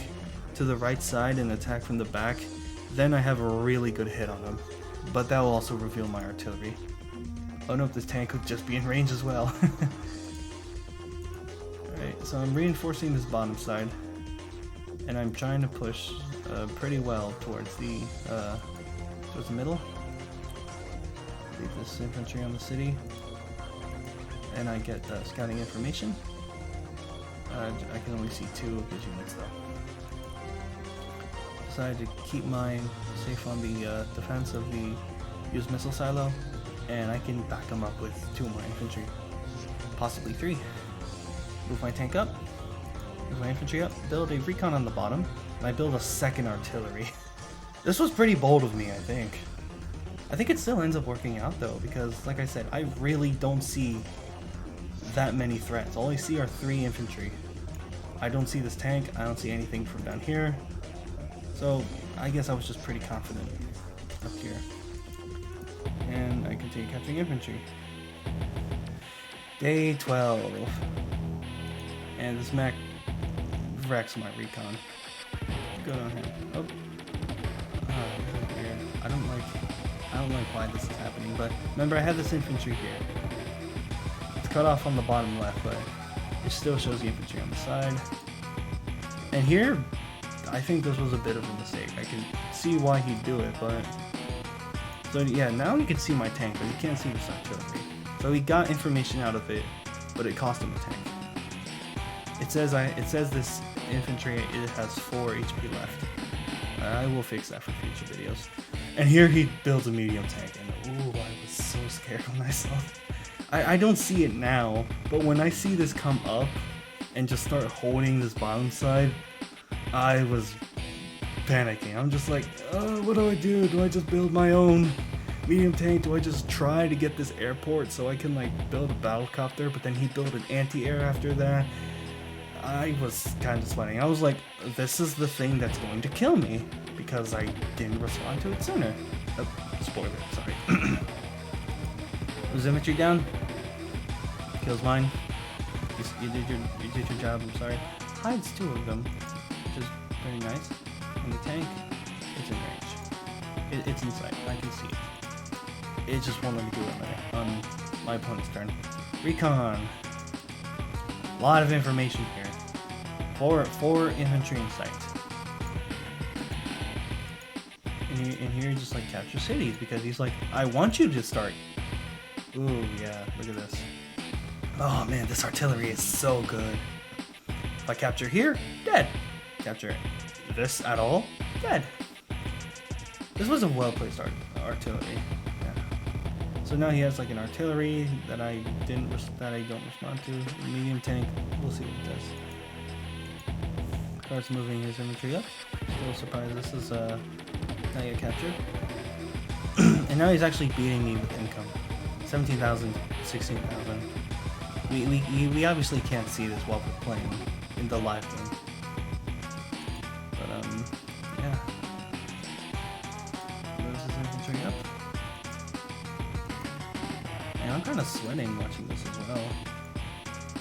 to the right side and attack from the back, then I have a really good hit on him. But that will also reveal my artillery. Oh no, this tank could just be in range as well. Alright, so I'm reinforcing this bottom side. And I'm trying to push pretty well towards the middle. Leave this infantry on the city, and I get scouting information. I can only see 2 of his units though. Decided to keep mine safe on the defense of the used missile silo, and I can back them up with 2 more infantry, possibly 3. Move my tank up. Move my infantry up, build a recon on the bottom, and I build a second artillery. This was pretty bold of me, I think. I think it still ends up working out though, because like I said, I really don't see that many threats. All I see are 3 infantry. I don't see this tank, I don't see anything from down here. So I guess I was just pretty confident up here. And I continue capturing infantry. Day 12. And this mech wrecks my recon. Good on him. Oh. This is weird. I don't like why this is happening, but remember I have this infantry here. It's cut off on the bottom left, but It still shows the infantry on the side. And here, I think this was a bit of a mistake. I can see why he'd do it, but... So yeah, now you can see my tank, but you can't see this artillery. So he got information out of it, but it cost him a tank. It says this infantry, it has 4 HP left. I will fix that for future videos. And here he builds a medium tank, and ooh, I was so scared when I saw it. I don't see it now, but when I see this come up and just start holding this bottom side, I was panicking. I'm just like, oh, what do I do? Do I just build my own medium tank? Do I just try to get this airport so I can like build a battlecopter? But then he built an anti-air after that. I was kind of sweating. I was like, this is the thing that's going to kill me because I didn't respond to it sooner. Spoiler, sorry. Was infantry down? Kills mine. You did your job, I'm sorry. Hides 2 of them, which is very nice. And the tank, it's in range. It's in sight, I can see it. It just won't let me do it on my opponent's turn. Recon. A lot of information here. 4 infantry in sight. And here he just like captures cities because he's like, I want you to start. Ooh, yeah, look at this. Oh man, this artillery is so good. If I capture here, dead. Capture this at all, dead. This was a well-placed artillery. Yeah. So now he has like an artillery that I don't respond to. Medium tank, we'll see what it does. Starts moving his infantry up. Still surprised this is not yet captured. And now he's actually beating me with income. 17,000, 16,000. We obviously can't see this while we're playing in the live game. But yeah. Moves his infantry up. And I'm kind of sweating watching this as well.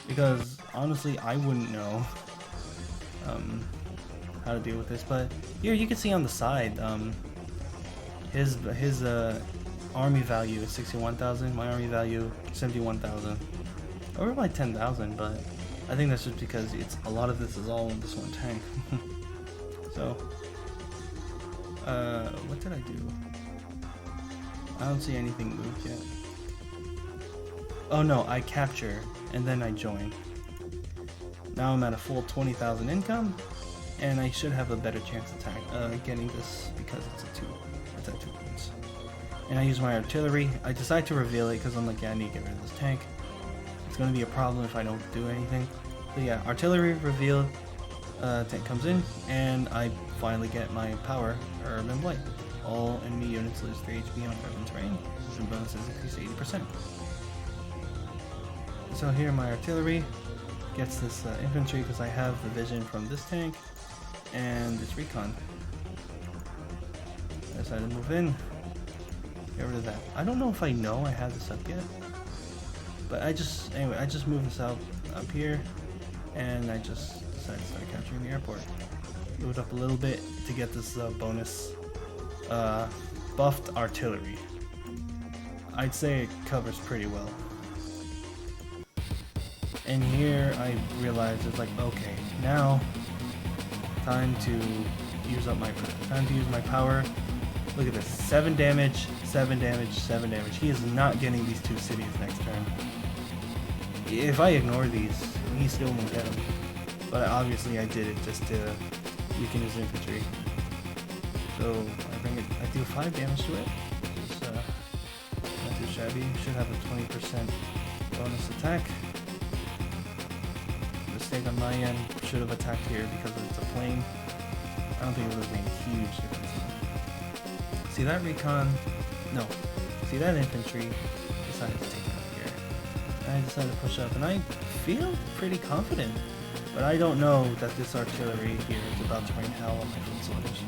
Because honestly, I wouldn't know how to deal with this. But here you can see on the side, his army value is 61,000. My army value 71,000. Over by 10,000, but I think that's just because a lot of this is all in this one tank. So, what did I do? I don't see anything moved yet. Oh no, I capture and then I join. Now I'm at a full 20,000 income, and I should have a better chance of getting this because it's at 2 points. And I use my artillery. I decide to reveal it because I'm like, yeah, I need to get rid of this tank. It's going to be a problem if I don't do anything. So yeah, artillery revealed, tank comes in, and I finally get my power, Urban Blight. All enemy units lose 3 HP on urban terrain, and bonuses increase 80%. So here my artillery gets this infantry because I have the vision from this tank, and this recon. I decided to move in, get rid of that. I don't know if I know I have this up yet. But I just moved this up here, and I just decided to start capturing the airport. Moved up a little bit to get this bonus buffed artillery. I'd say it covers pretty well. And here I realized it's like, okay, now time to use my power. Look at this, 7 damage, 7 damage, 7 damage. He is not getting these 2 cities next turn. If I ignore these, he still won't get them. But obviously I did it just to weaken his infantry. So I do 5 damage to it. It's not too shabby. Should have a 20% bonus attack. Mistake on my end. Should have attacked here because it's a plane. I don't think it would have made a huge difference. See that recon? No. See that infantry? Decided to take it out here. I decided to push up, and I feel pretty confident. But I don't know that this artillery here is about to rain hell on my foot soldiers.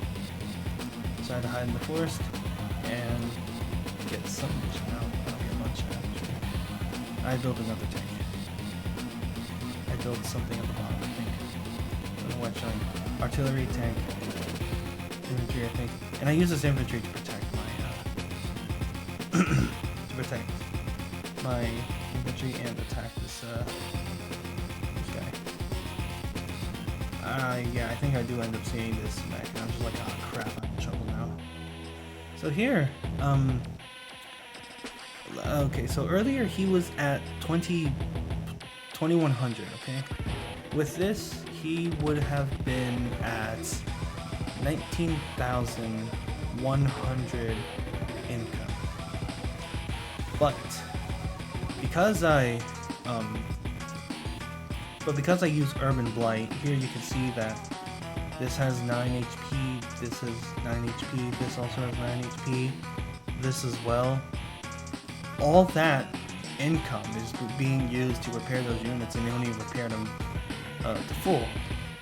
Decided to hide in the forest and get some vision out. I don't get much actually. I built another tank. I built something at the bottom, I think. I don't know what showing. Artillery, tank, infantry, I think. And I use this infantry to protect my infantry and attack this Yeah, I think I do end up seeing this mech, and I'm just like, oh crap, I'm in trouble now. So here, okay, so earlier he was at 2100, okay? With this, he would have been at 19,100 income. But because I use Urban Blight, here you can see that this has 9 HP, this has 9 HP, this also has 9 HP, this as well. All that income is being used to repair those units, and they only repaired them to full.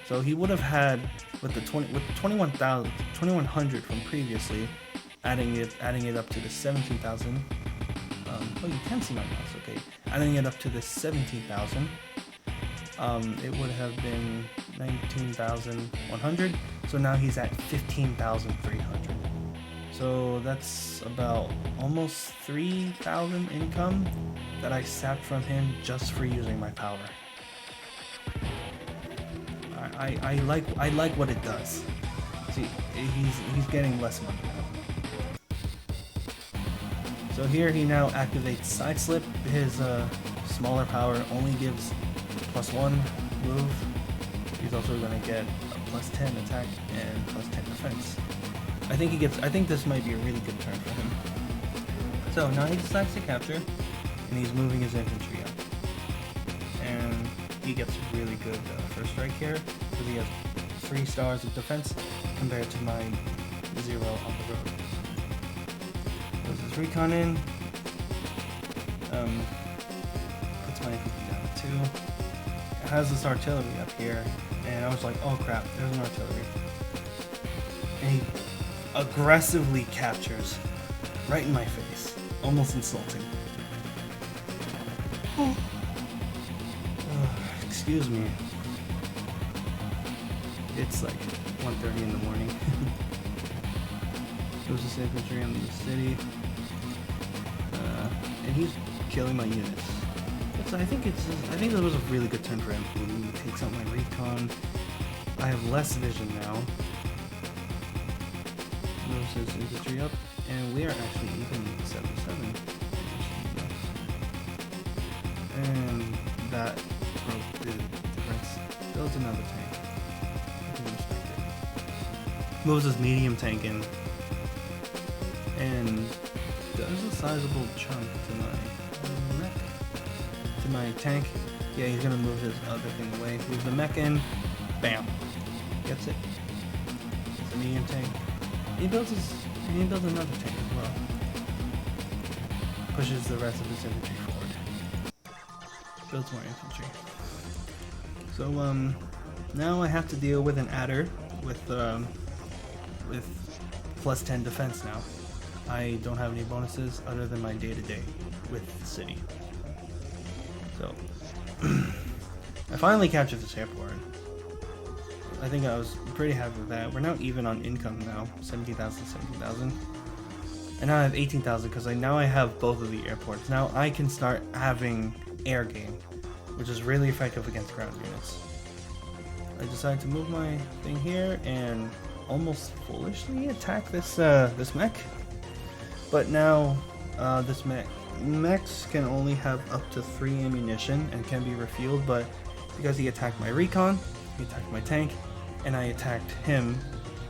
So he would have had with 2100 from previously, adding it up to the 17,000. Oh, you can see my mouse. Okay, adding it up to the 17,000. It would have been 19,100. So now he's at 15,300. So that's about almost 3,000 income that I sapped from him just for using my power. I like what it does. See, he's getting less money now. So here he now activates Side Slip. His smaller power only gives +1 move. He's also going to get a +10 attack and +10 defense. I think this might be a really good turn for him. So now he decides to capture, and he's moving his infantry up. And he gets really good first strike here, because he has 3 stars of defense compared to my 0 on the road. Goes his recon in, puts my infantry down to 2. It has this artillery up here, and I was like, oh crap, there's an artillery. And he aggressively captures right in my face, almost insulting. Excuse me. It's like 1:30 in the morning. Goes this infantry in the city, and he's killing my units. I think it was a really good turn for him. He takes out my recon. I have less vision now. Moves his infantry up, and we are actually even 7-7. And that broke the difference. Builds another tank. I can respect it. Moves his medium tank in, and does a sizable chunk to my mech. To my tank. Yeah, he's gonna move his other thing away. Move the mech in. Bam. Gets it. It's a medium tank. He builds another tank as well. Pushes the rest of his infantry forward. Builds more infantry. So now I have to deal with an adder with +10 defense now. I don't have any bonuses other than my day-to-day with the city. So I finally captured this airport. I think I was pretty happy with that. We're now even on income now, 17,000, 17,000. And now I have 18,000 because now I have both of the airports. Now I can start having air game, which is really effective against ground units. I decided to move my thing here and almost foolishly attack this this mech. But now this mechs can only have up to 3 ammunition and can be refueled, but because he attacked my recon, he attacked my tank, and I attacked him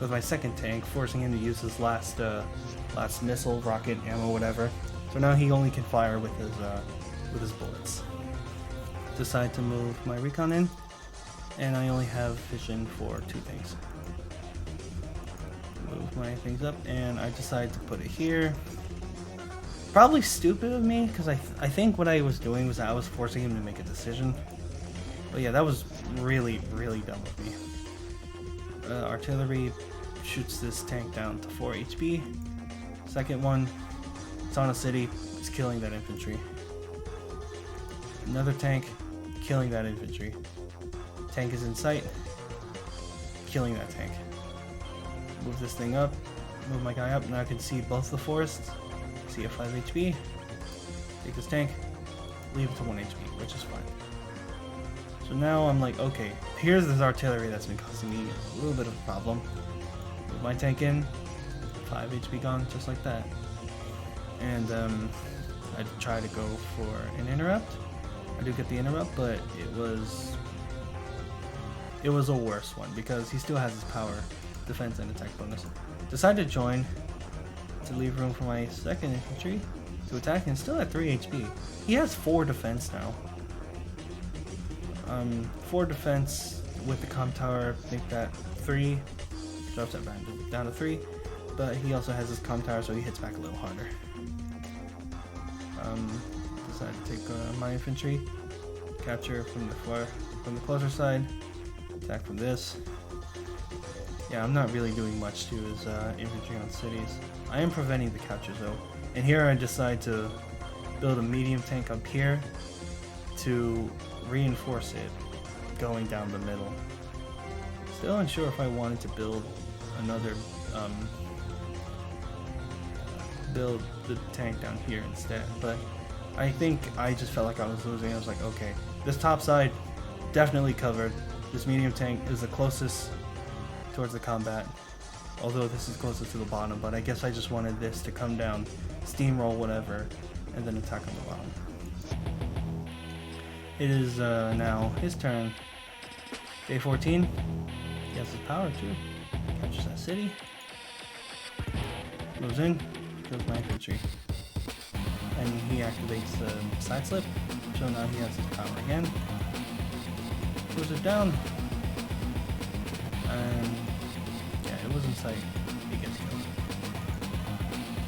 with my second tank, forcing him to use his last missile, rocket, ammo, whatever. So now he only can fire with his bullets. Decide to move my recon in, and I only have vision for 2 things. Move my things up, and I decide to put it here. Probably stupid of me, because I think what I was doing was I was forcing him to make a decision. But yeah, that was really, really dumb of me. Artillery shoots this tank down to 4 HP. Second one, it's on a city, it's killing that infantry. Another tank, killing that infantry. Tank is in sight, killing that tank. Move this thing up, move my guy up, now I can see both the forests. See a 5 HP. Take this tank, leave it to 1 HP, which is fine. So now I'm like, okay, here's this artillery that's been causing me a little bit of a problem. Move my tank in, 5 HP gone, just like that. And I try to go for an interrupt. I do get the interrupt, but it was a worse one because he still has his power, defense, and attack bonus. Decide to join to leave room for my second infantry to attack, and still at 3 HP. He has 4 defense now. 4 defense with the comm tower, make that 3. Drops that down to 3, but he also has his comm tower, so he hits back a little harder. Decide to take my infantry, capture from the closer side, attack from this. Yeah, I'm not really doing much to his infantry on cities. I am preventing the captures though, and here I decide to build a medium tank up here to reinforce it going down the middle. Still unsure if I wanted to build another build the tank down here instead, but I think I just felt like I was losing. I was like, okay, this top side definitely covered. This medium tank is the closest towards the combat, although this is closest to the bottom, but I guess I just wanted this to come down, steamroll whatever, and then attack on the bottom. It is now his turn. Day 14. He has his power too. Captures that city. Moves in. Kills my infantry. And he activates the side slip. So now he has his power again. Moves it down. And yeah, it was in sight. He gets killed.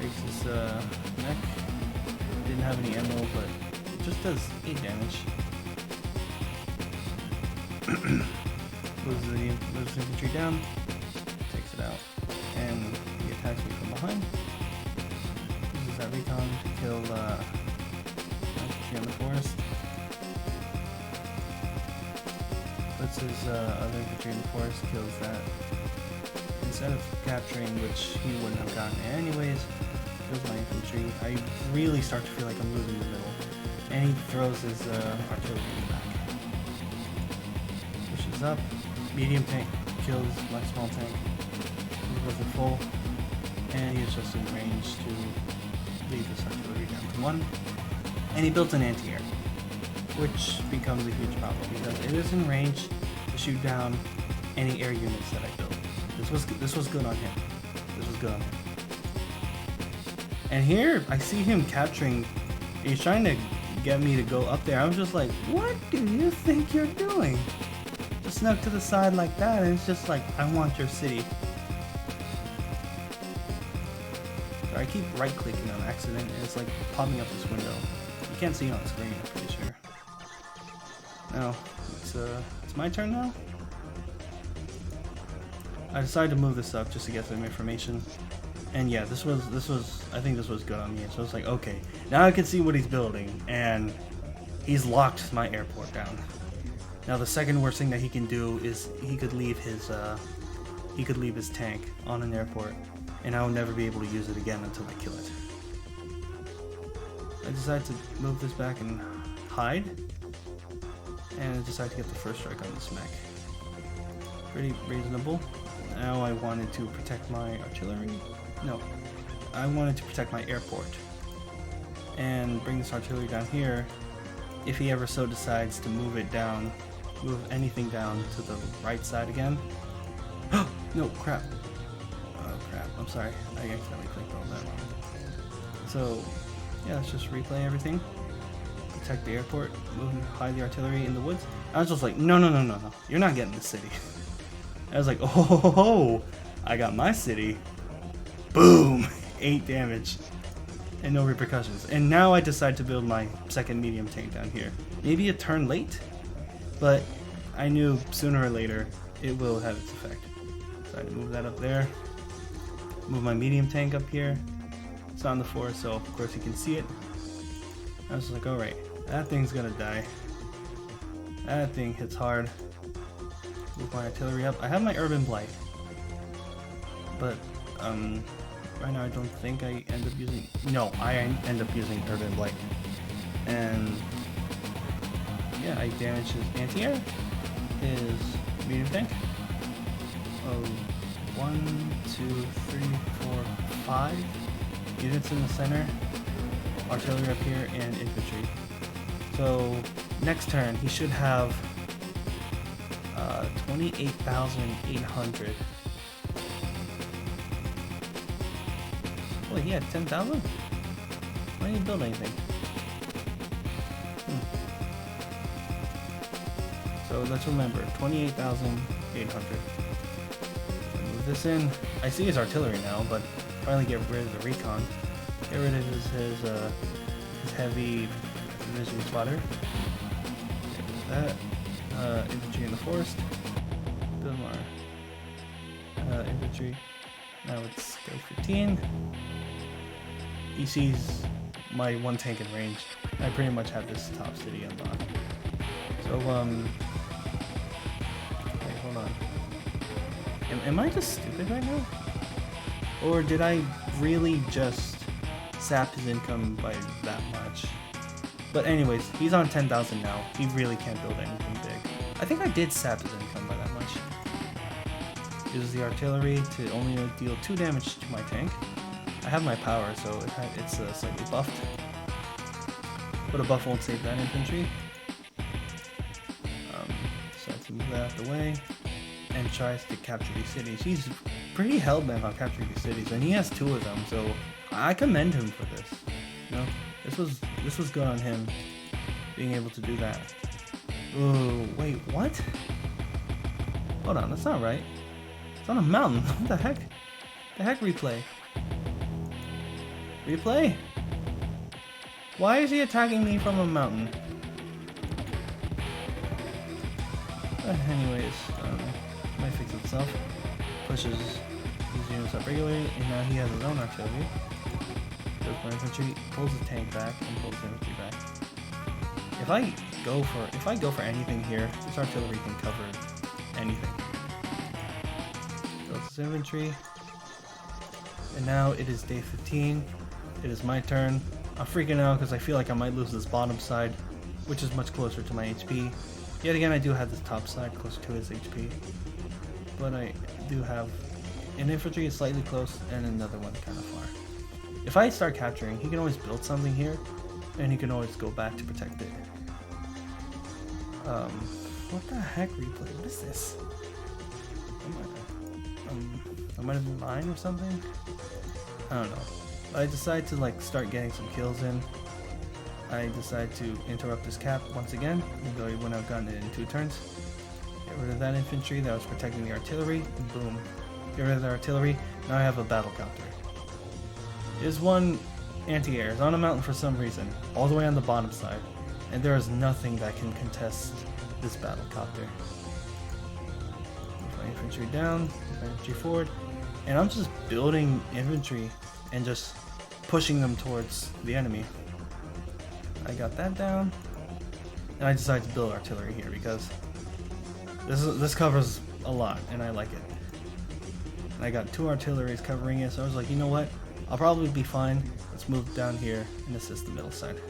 Takes his neck. Didn't have any ammo, but it just does 8 damage. Moves the infantry down, takes it out, and he attacks me from behind. Uses that recon to kill infantry in the forest. Puts his other infantry in the forest, kills that. Instead of capturing, which he wouldn't have gotten anyways, kills my infantry. I really start to feel like I'm losing the middle. And he throws his artillery in the back. Pushes up. Medium tank kills my small tank. He wasn't full, and he was just in range to leave this artillery down to 1. And he built an anti-air, which becomes a huge problem because it is in range to shoot down any air units that I build. This was good on him. This was good on him. And here I see him capturing. He's trying to get me to go up there. I was just like, what do you think you're doing? Snuck to the side like that, and it's just like, I want your city. So I keep right clicking on accident, and it's like popping up this window. You can't see it on the screen, I'm pretty sure. Now, it's my turn now. I decided to move this up just to get some information. And yeah, this was I think this was good on me. So it's like, okay, now I can see what he's building, and he's locked my airport down. Now the second worst thing that he can do is he could leave his tank on an airport, and I will never be able to use it again until I kill it. I decide to move this back and hide, and I decide to get the first strike on this mech. Pretty reasonable. Now I wanted to protect my artillery. No, I wanted to protect my airport and bring this artillery down here. If he ever so decides to move it down. Move anything down to the right side again. No, crap. Oh, crap. I'm sorry. I accidentally clicked all that wrong. So, yeah, let's just replay everything. Protect the airport. Move and hide the artillery in the woods. I was just like, no. You're not getting the city. I was like, oh, I got my city. Boom! 8 damage. And no repercussions. And now I decide to build my second medium tank down here. Maybe a turn late? But I knew sooner or later it will have its effect. So I had to move that up there. Move my medium tank up here. It's on the forest, so of course you can see it. I was like, alright, that thing's gonna die. That thing hits hard. Move my artillery up. I have my urban blight. But right now I don't think I end up using. No, I end up using urban blight. And yeah, I damaged his anti-air, his medium tank. Oh, 1, 2, 3, 4, 5 units in the center, artillery up here, and infantry. So next turn he should have 28,800. Wait, he had 10,000? Why didn't he build anything? So let's remember, 28,800. Move this in. I see his artillery now, but finally get rid of the recon. Get rid of his heavy division spotter. Get rid of that. Infantry in the forest. Build more infantry. Now it's day 15. He sees my one tank in range. I pretty much have this top city unlocked. So wait, hold on. Am I just stupid right now? Or did I really just sap his income by that much? But anyways, he's on 10,000 now. He really can't build anything big. I think I did sap his income by that much. Uses the artillery to only deal 2 damage to my tank. I have my power, so it's slightly buffed. But a buff won't save that infantry. So I have to move that out of the way. And tries to capture these cities. He's pretty hell-bent on capturing these cities, and he has 2 of them, so I commend him for this. You know, this was good on him, being able to do that. Oh, wait, what? Hold on, that's not right. It's on a mountain. What the heck? The heck, replay? Replay? Why is he attacking me from a mountain? Anyways, might fix itself. Pushes these units up regularly, and now he has his own artillery. Goes for infantry, pulls his tank back, and pulls the infantry back. If I go for anything here, this artillery can cover anything. Builds his infantry. And now it is day 15. It is my turn. I'm freaking out because I feel like I might lose this bottom side, which is much closer to my HP. Yet again, I do have this top side closer to his HP. But I do have an infantry is slightly close and another one kind of far. If I start capturing, he can always build something here, and he can always go back to protect it. What the heck, replay? What is this? I might have been mine or something? I don't know. I decide to start getting some kills in. I decide to interrupt this cap once again, even though when I've gotten it in 2 turns. Get rid of that infantry that was protecting the artillery, and boom. Get rid of the artillery, now I have a battle copter. There's one anti-air, it's on a mountain for some reason, all the way on the bottom side, and there is nothing that can contest this battle copter. Move my infantry down, move my infantry forward, and I'm just building infantry and just pushing them towards the enemy. I got that down, and I decided to build artillery here because this covers a lot, and I like it. And I got 2 artilleries covering it, so I was like, you know what? I'll probably be fine. Let's move down here and assist the middle side.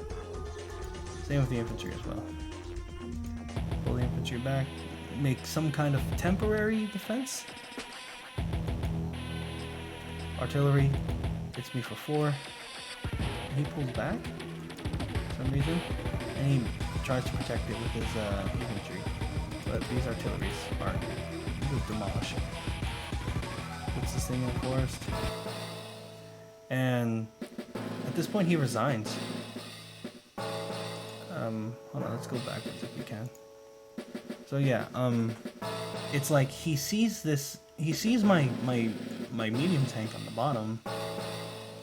Same with the infantry as well. Pull the infantry back, make some kind of temporary defense. Artillery hits me for 4. And he pulls back for some reason, and he tries to protect it with his infantry. But these artilleries are demolishing. Puts this thing in the forest. And at this point he resigns. Hold on, let's go backwards if we can. So yeah, it's like he sees my medium tank on the bottom.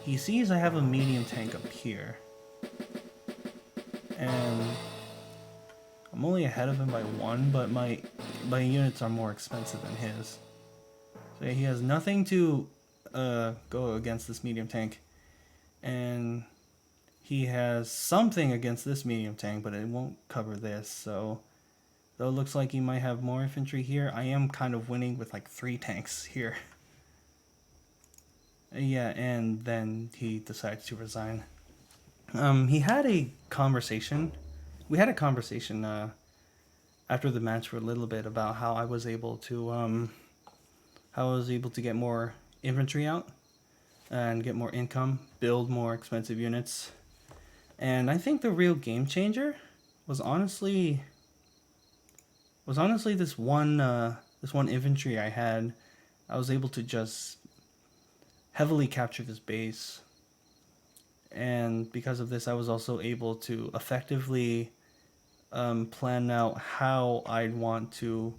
He sees I have a medium tank up here. And I'm only ahead of him by 1, but my units are more expensive than his. So yeah, he has nothing to go against this medium tank, and he has something against this medium tank, but it won't cover this. So though it looks like he might have more infantry here, I am kind of winning with 3 tanks here. Yeah, and then he decides to resign. He had a conversation we had a conversation after the match for a little bit about how I was able to get more infantry out and get more income, build more expensive units. And I think the real game changer was honestly this one infantry I had. I was able to just heavily capture this base, and because of this I was also able to effectively plan out how I'd want to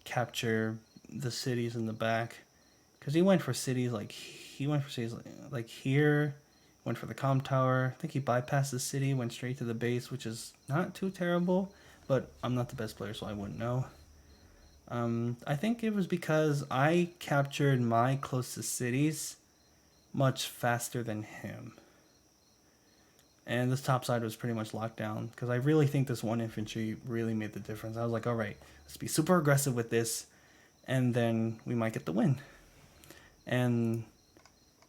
capture the cities in the back, because he went for cities like here, went for the comm tower. I think he bypassed the city, went straight to the base, which is not too terrible, but I'm not the best player, so I wouldn't know. I think it was because I captured my closest cities much faster than him. And this top side was pretty much locked down, because I really think this one infantry really made the difference. I was like, alright, let's be super aggressive with this, and then we might get the win. And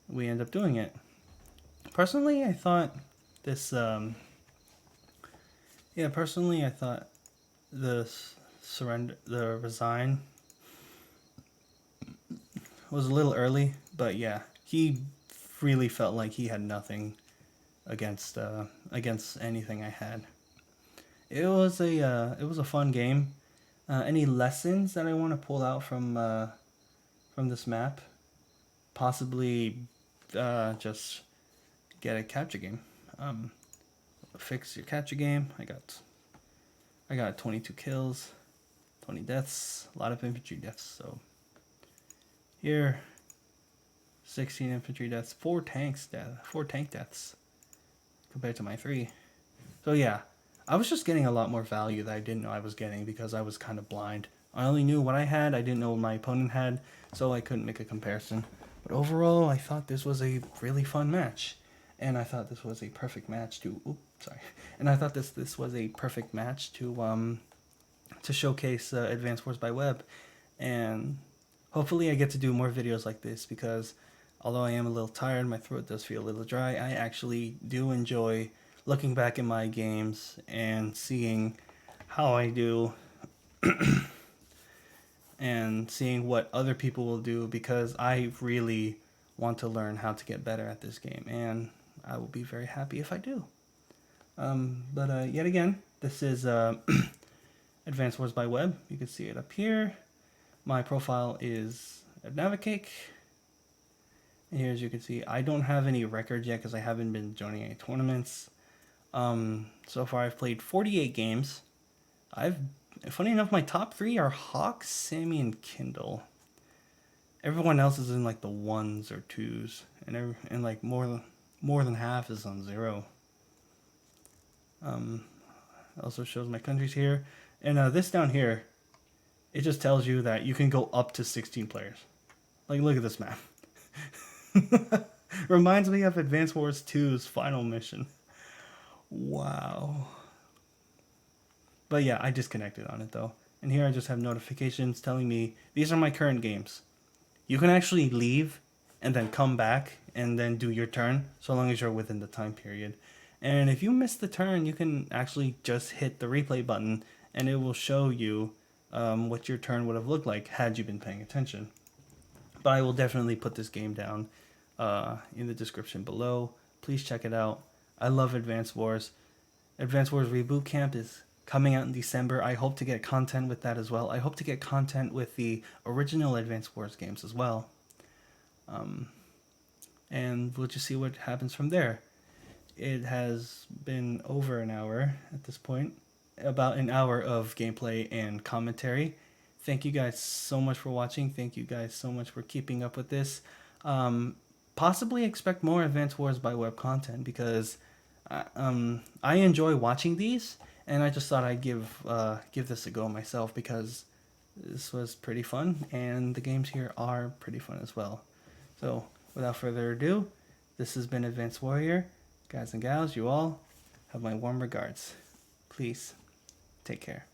we end up doing it. Personally, I thought this, I thought the resign was a little early, but yeah, he really felt like he had nothing against anything I had. It was a fun game. Any lessons that I want to pull out from this map? Possibly just get a capture game. Fix your capture game. I got 22 kills, 20 deaths, a lot of infantry deaths. So here, 16 infantry deaths, 4 tank deaths compared to my 3. So yeah, I was just getting a lot more value that I didn't know I was getting because I was kind of blind. I only knew what I had. I didn't know what my opponent had, so I couldn't make a comparison. But overall, I thought this was a really fun match, and I thought this was a perfect match to. And I thought this was a perfect match to showcase Advanced Wars by Web, and hopefully I get to do more videos like this, because although I am a little tired, my throat does feel a little dry, I actually do enjoy looking back at my games and seeing how I do and seeing what other people will do, because I really want to learn how to get better at this game, and I will be very happy if I do. But yet again, this is Advanced Wars by Web. You can see it up here. My profile is at Navicake. And here, as you can see, I don't have any records yet because I haven't been joining any tournaments. So far I've played 48 games. Funny enough, my top 3 are Hawk, Sammy, and Kindle. Everyone else is in like the 1s or 2s, and like more than half is on 0. Also shows my countries here, and this down here, it just tells you that you can go up to 16 players. Like, look at this map. Reminds me of Advanced Wars 2's final mission. Wow. But yeah, I disconnected on it though. And here I just have notifications telling me these are my current games. You can actually leave and then come back and then do your turn, so long as you're within the time period. And if you miss the turn, you can actually just hit the replay button and it will show you what your turn would have looked like had you been paying attention. But I will definitely put this game down in the description below. Please check it out. I love Advanced Wars. Advanced Wars Reboot Camp is coming out in December. I hope to get content with that as well. I hope to get content with the original Advanced Wars games as well. And we'll just see what happens from there. It has been over an hour at this point. About an hour of gameplay and commentary. Thank you guys so much for watching. Thank you guys so much for keeping up with this. Possibly expect more Advanced Wars by Web content, because I enjoy watching these, and I just thought I'd give this a go myself, because this was pretty fun, and the games here are pretty fun as well. So without further ado, this has been Advanced Warrior. Guys and gals, you all have my warm regards. Please take care.